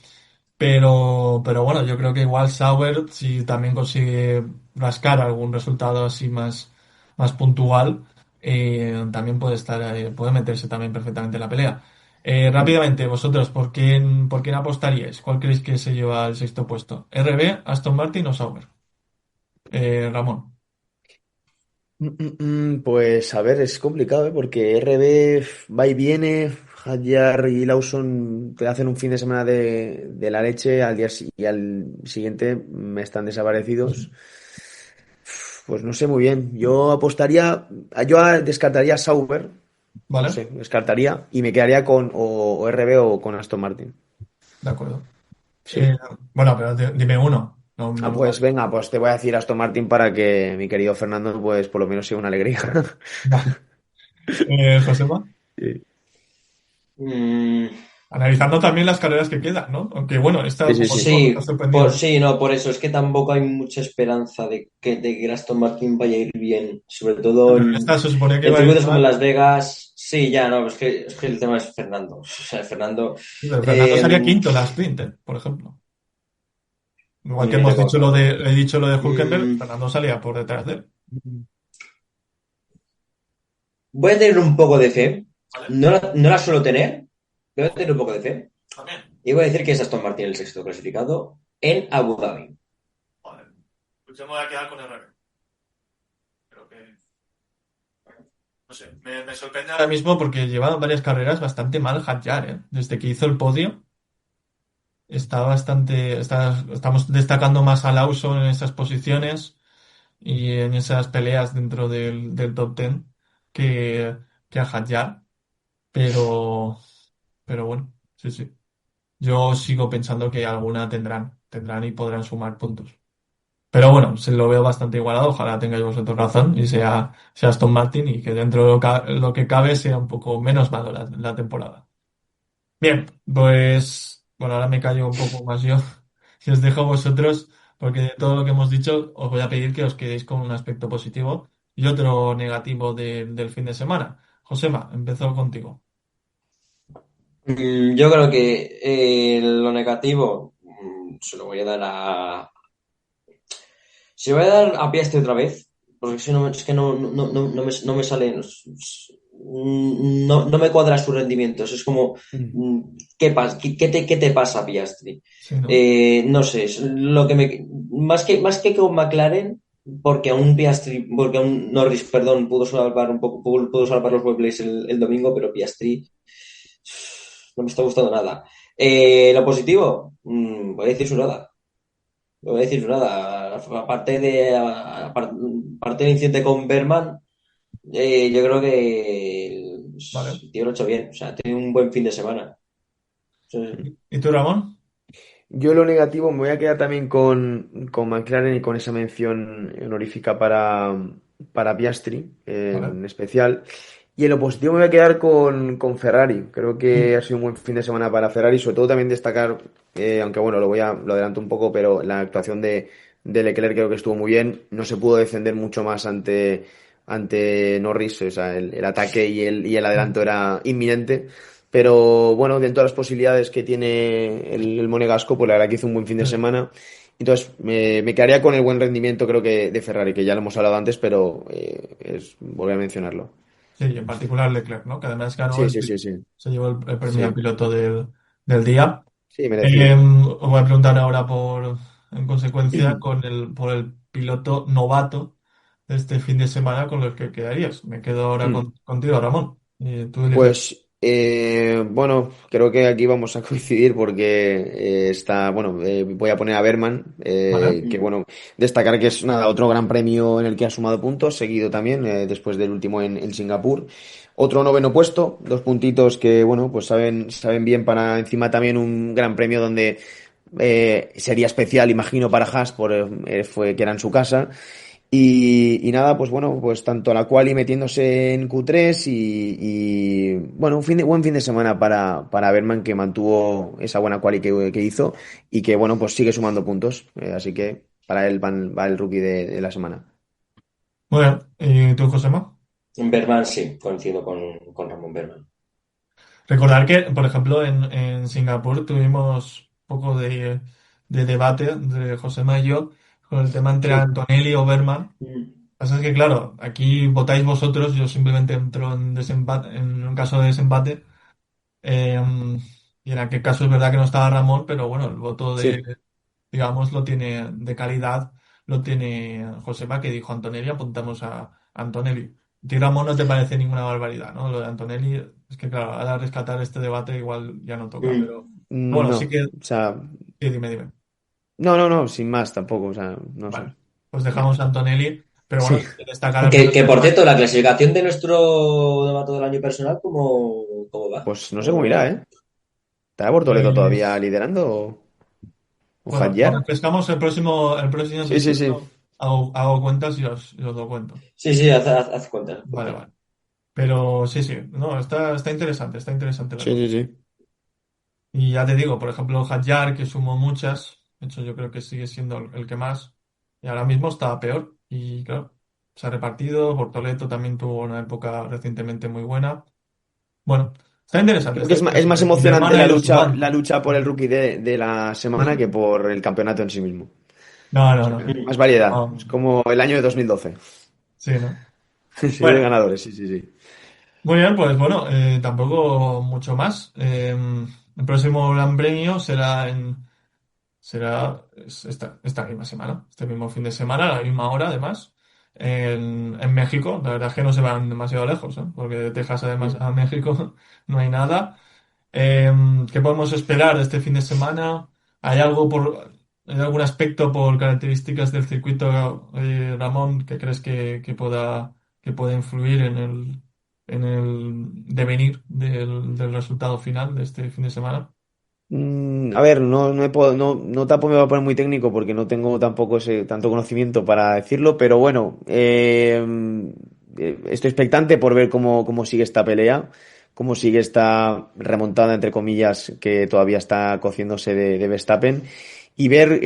Pero bueno, yo creo que igual Sauber, si también consigue rascar algún resultado así más puntual, también puede meterse también perfectamente en la pelea. Mm. Rápidamente, vosotros, ¿por quién apostaríais? ¿Cuál creéis que se lleva el sexto puesto? ¿RB, Aston Martin o Sauber? Ramón. Pues a ver, es complicado, ¿eh? Porque RB va y viene, Hadjar y Lawson te hacen un fin de semana de la leche, y al siguiente están desaparecidos. Pues no sé muy bien. Descartaría a Sauber, no ¿Vale? sé, descartaría y me quedaría con o RB o con Aston Martin. De acuerdo. Sí. Bueno, pero dime uno. No, no Ah, me pues vale. venga, pues te voy a decir Aston Martin para que mi querido Fernando, pues por lo menos sea una alegría. Josema. Sí, Mm, Analizando también las carreras que quedan, ¿no? Aunque bueno, esta sí, sí. como Sí. digo, nos ha sí, sorprendido. sí, no, por eso es que tampoco hay mucha esperanza de que Aston Martin vaya a ir bien, sobre todo Pero esta se suponía que en iba a ir circuitos como mal. Las Vegas. Sí, ya, no, es que el tema es Fernando. O sea, Fernando, Sí, pero Fernando salía eh, quinto en la sprint, por ejemplo. Igual que ni recuerdo. he dicho lo de Hülkenberg, Mm, Fernando salía por detrás de él. Voy a tener un poco de fe. ¿Vale? No la suelo tener, pero voy a tener un poco de fe. También. Y voy a decir que es Aston Martin el sexto clasificado en Abu Dhabi. Joder. Pues yo me voy a quedar con el RB. Creo que, no sé, me sorprende ahora mismo porque lleva varias carreras bastante mal Hadjar, ¿eh? Desde que hizo el podio, estamos destacando más a Lawson en esas posiciones y en esas peleas dentro del top 10 que, que a Hadjar. Pero bueno, sí, sí. Yo sigo pensando que alguna tendrán y podrán sumar puntos. Pero bueno, se lo veo bastante igualado. Ojalá tengáis vosotros razón y sea Aston Martin y que dentro de lo que cabe sea un poco menos malo la temporada. Bien, pues bueno, ahora me callo un poco más yo y os dejo a vosotros porque de todo lo que hemos dicho os voy a pedir que os quedéis con un aspecto positivo y otro negativo del fin de semana. Josema, empezó contigo. Yo creo que lo negativo se lo voy a dar Se lo voy a dar a Piastri otra vez, porque si no, es que no me sale. no me cuadra su rendimiento. Es como, Mm. ¿qué te pasa, Piastri? Sí, ¿no? No sé, es lo que más que con McLaren, porque aún Norris, perdón, pudo salvar los Weblays el domingo, pero Piastri no me está gustando nada. Lo positivo, voy a decir su nada. No voy a decir nada. Aparte del incidente con Berman, yo creo que Vale. el tío lo ha hecho bien. O sea, ha tenido un buen fin de semana. Sí, ¿Y tú, Ramón? Yo lo negativo me voy a quedar también con McLaren y con esa mención honorífica para Piastri Vale. en especial. Y en lo positivo me voy a quedar con Ferrari. Creo que Mm. ha sido un buen fin de semana para Ferrari. Sobre todo también destacar, aunque bueno, lo adelanto un poco, pero la actuación de Leclerc creo que estuvo muy bien. No se pudo defender mucho más ante Norris. O sea, el ataque y el adelanto era inminente. Pero bueno, dentro de las posibilidades que tiene el Monegasco, pues la verdad que hizo un buen fin de Sí, semana. Entonces, me quedaría con el buen rendimiento, creo que de Ferrari, que ya lo hemos hablado antes, pero volver a mencionarlo. sí, y en particular Leclerc, ¿no? Que además ganó Sí, sí, sí, sí. se llevó el premio al Sí, piloto del día. sí, merecido. Os voy a preguntar ahora en consecuencia, por el piloto novato de este fin de semana con los que quedarías. Me quedo ahora contigo, Ramón. Y tú eliges. Pues bueno, creo que aquí vamos a coincidir porque bueno, voy a poner a Berman, ¿Vale? que bueno, destacar que es nada, otro gran premio en el que ha sumado puntos, seguido también después del último en Singapur. Otro noveno puesto, 2 puntitos que bueno, pues saben bien para encima también un gran premio donde sería especial, imagino, para Haas, fue que era en su casa. Y nada, pues bueno, pues tanto la quali metiéndose en Q3 bueno, buen fin de semana para Berman que mantuvo esa buena quali que hizo y que bueno, pues sigue sumando puntos. Así que para él va el rookie de la semana. Muy bien. ¿Y tú, Josema? Berman, sí, coincido con Ramón Berman. Recordar que, por ejemplo, en Singapur tuvimos un poco de debate entre Josema y yo con el tema entre Sí, Antonelli o Berman. Lo Mm. que pasa es que, claro, aquí votáis vosotros, yo simplemente entro en desempate, en un caso de desempate. Eh, y en aquel caso es verdad que no estaba Ramón, pero bueno, el voto sí. digamos, lo tiene de calidad, lo tiene Josema, que dijo Antonelli, apuntamos a Antonelli. A ti, Ramón, no te parece ninguna barbaridad, ¿no? Lo de Antonelli, es que claro, ahora rescatar este debate igual ya no toca, pero bueno, No, sí que, o sea, sí, dime. no, no, no, sin más tampoco, o sea, no sé. Vale, pues dejamos a Antonelli, pero Sí, bueno, sí que destacar al menos Que por Berman. cierto, la clasificación de nuestro novato del año personal, ¿cómo va? pues no sé cómo irá, ¿eh? ¿Estará Bortoleto todavía Pues, liderando o bueno, lo Hadjar? refrescamos el próximo Sí, sí, sí. episodio, hago cuentas y os lo cuento. Sí, sí, haz cuenta, haz Vale, cuenta. vale. Pero sí, sí, no, está interesante la Sí, cosa. sí, sí. Y ya te digo, por ejemplo, Hadjar, que sumó muchas, de hecho yo creo que sigue siendo el que más, y ahora mismo está peor. Y claro, se ha repartido, Bortoleto también tuvo una época recientemente muy buena. Bueno, está Creo que es interesante. más Y Berman emocionante ha la ido lucha, sumando. la lucha por el rookie de la semana que por el campeonato en sí mismo. O No, no, sea, no. más variedad. Es No, como el año de 2012. sí, ¿no? Sí, de Bueno, ganadores, sí, sí, sí. muy bien, pues bueno, tampoco mucho más. El próximo Gran Premio será esta misma semana, este mismo fin de semana, a la misma hora además, en México. La verdad es que no se van demasiado lejos, ¿eh? Porque de Texas además a México no hay nada. Eh, ¿Qué podemos esperar de este fin de semana? ¿Hay hay algún aspecto por características del circuito, Ramón, que crees que pueda influir en el devenir del resultado final de este fin de semana? A ver, no tampoco me voy a poner muy técnico porque no tengo tampoco ese tanto conocimiento para decirlo, pero bueno, estoy expectante por ver cómo sigue esta pelea, cómo sigue esta remontada, entre comillas, que todavía está cociéndose de Verstappen y ver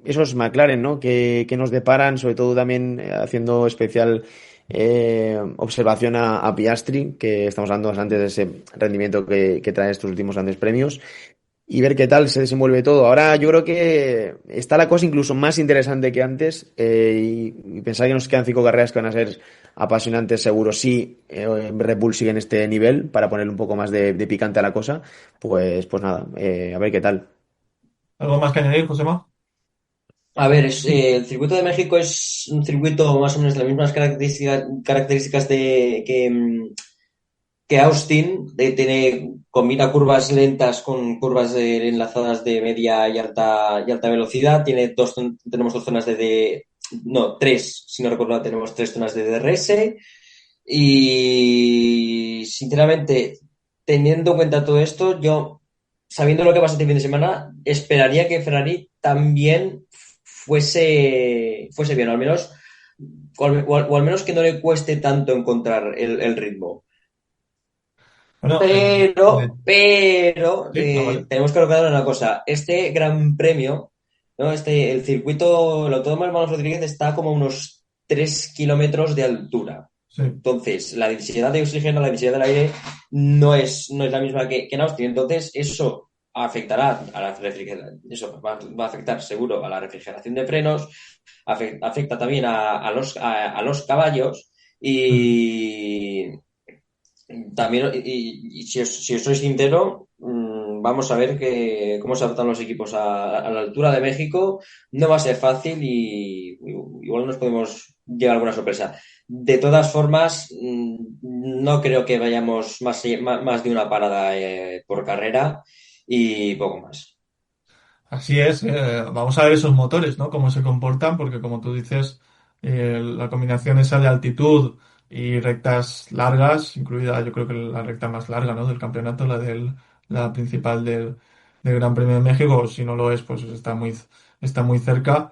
esos McLaren, ¿no? Que nos deparan, sobre todo también haciendo especial observación a Piastri, que estamos hablando antes de ese rendimiento que trae estos últimos grandes premios, y ver qué tal se desenvuelve todo. Ahora yo creo que está la cosa incluso más interesante que antes, y pensar que nos quedan 5 carreras que van a ser apasionantes seguro. Si Red Bull sigue en este nivel, para ponerle un poco más de picante a la cosa, pues nada, a ver qué tal. ¿Algo más que añadir, Josema? A ver, el circuito de México es un circuito más o menos de las mismas características que Austin. Combina curvas lentas con curvas enlazadas de media y alta velocidad. Tenemos dos zonas no, tres, si no recuerdo, tenemos tres zonas de DRS. Y sinceramente, teniendo en cuenta todo esto, yo, sabiendo lo que pasa este fin de semana, esperaría que Ferrari también fuese bien, o al menos que no le cueste tanto encontrar el ritmo. Bueno, Pero, sí, vale. tenemos que recordar una cosa. Este gran premio, ¿no? El circuito, el Autódromo Hermanos Rodríguez está como a unos 3 kilómetros de altura. Sí. Entonces, la densidad de oxígeno, la densidad del aire no es la misma que en Austin. Entonces, eso afectará a la refrigeración, eso va a afectar seguro a la refrigeración de frenos, afecta también a los caballos Mm. y también, si os soy sincero, vamos a ver cómo se adaptan los equipos a la altura de México. No va a ser fácil y igual nos podemos llevar alguna sorpresa. De todas formas, no creo que vayamos más de una parada por carrera y poco más. Así es, vamos a ver esos motores, ¿no? Cómo se comportan, porque como tú dices, la combinación esa de altitud y rectas largas, incluida yo creo que la recta más larga, ¿no? Del campeonato, la principal del Gran Premio de México, si no lo es, pues está muy cerca.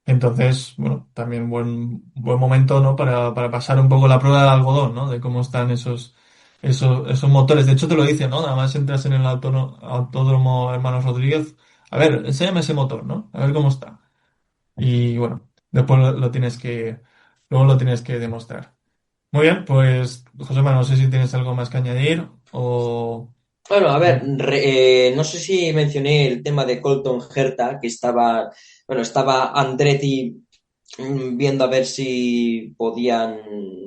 Entonces, bueno, también buen momento, ¿no? Para pasar un poco la prueba del algodón, ¿no? De cómo están esos motores. De hecho, te lo dice, ¿no? Nada más entras en el autódromo Hermanos Rodríguez. A ver, enséñame ese motor, ¿no? A ver cómo está. Y bueno, después luego lo tienes que demostrar. Muy bien, pues, José Manuel, no sé si tienes algo más que añadir o... Bueno, a ver, no sé si mencioné el tema de Colton Herta, estaba Andretti viendo a ver si podían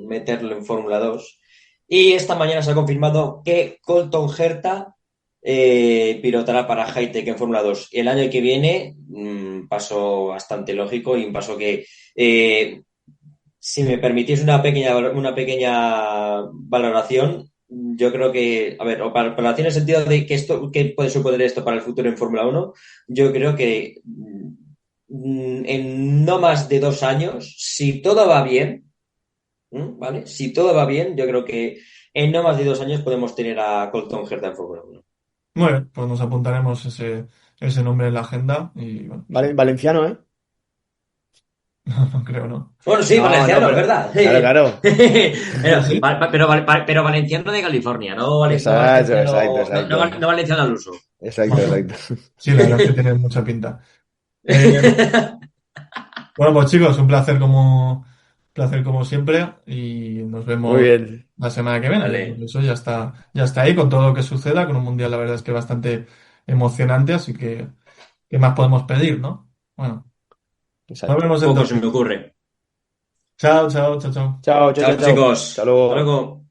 meterlo en Fórmula 2. Y esta mañana se ha confirmado que Colton Herta pilotará para Hightech en Fórmula 2. El año que viene, paso bastante lógico y un paso que, si me permitís una pequeña valoración, yo creo que, a ver, o valoración en el sentido de qué puede suponer esto para el futuro en Fórmula 1, yo creo que en no más de 2 años, si todo va bien, ¿vale? Si todo va bien, yo creo que en no más de 2 años podemos tener a Colton Herta en Fórmula 1. Muy bien, pues nos apuntaremos ese nombre en la agenda y bueno, Vale, valenciano, ¿eh? no creo, ¿no? Bueno, sí, No, no, valenciano, es pero. verdad. Claro, claro. Pero, Sí, pero valenciano de California, no Exacto, exacto, valenciano, exacto. no valenciano al uso. Exacto, bueno, exacto. sí, la verdad es que tiene mucha pinta. Eh, bueno, pues chicos, placer como siempre y nos Muy vemos bien. la semana que viene. Vale, Eso ya está ahí con todo lo que suceda, con un mundial la verdad es que bastante emocionante, así que ¿qué más podemos pedir, no? Bueno, nos Exacto. vemos poco se entonces. me ocurre. Chao, chao, chao, chao. Chao, chao, Chao, chao, chao. chicos. Hasta Hasta luego. luego.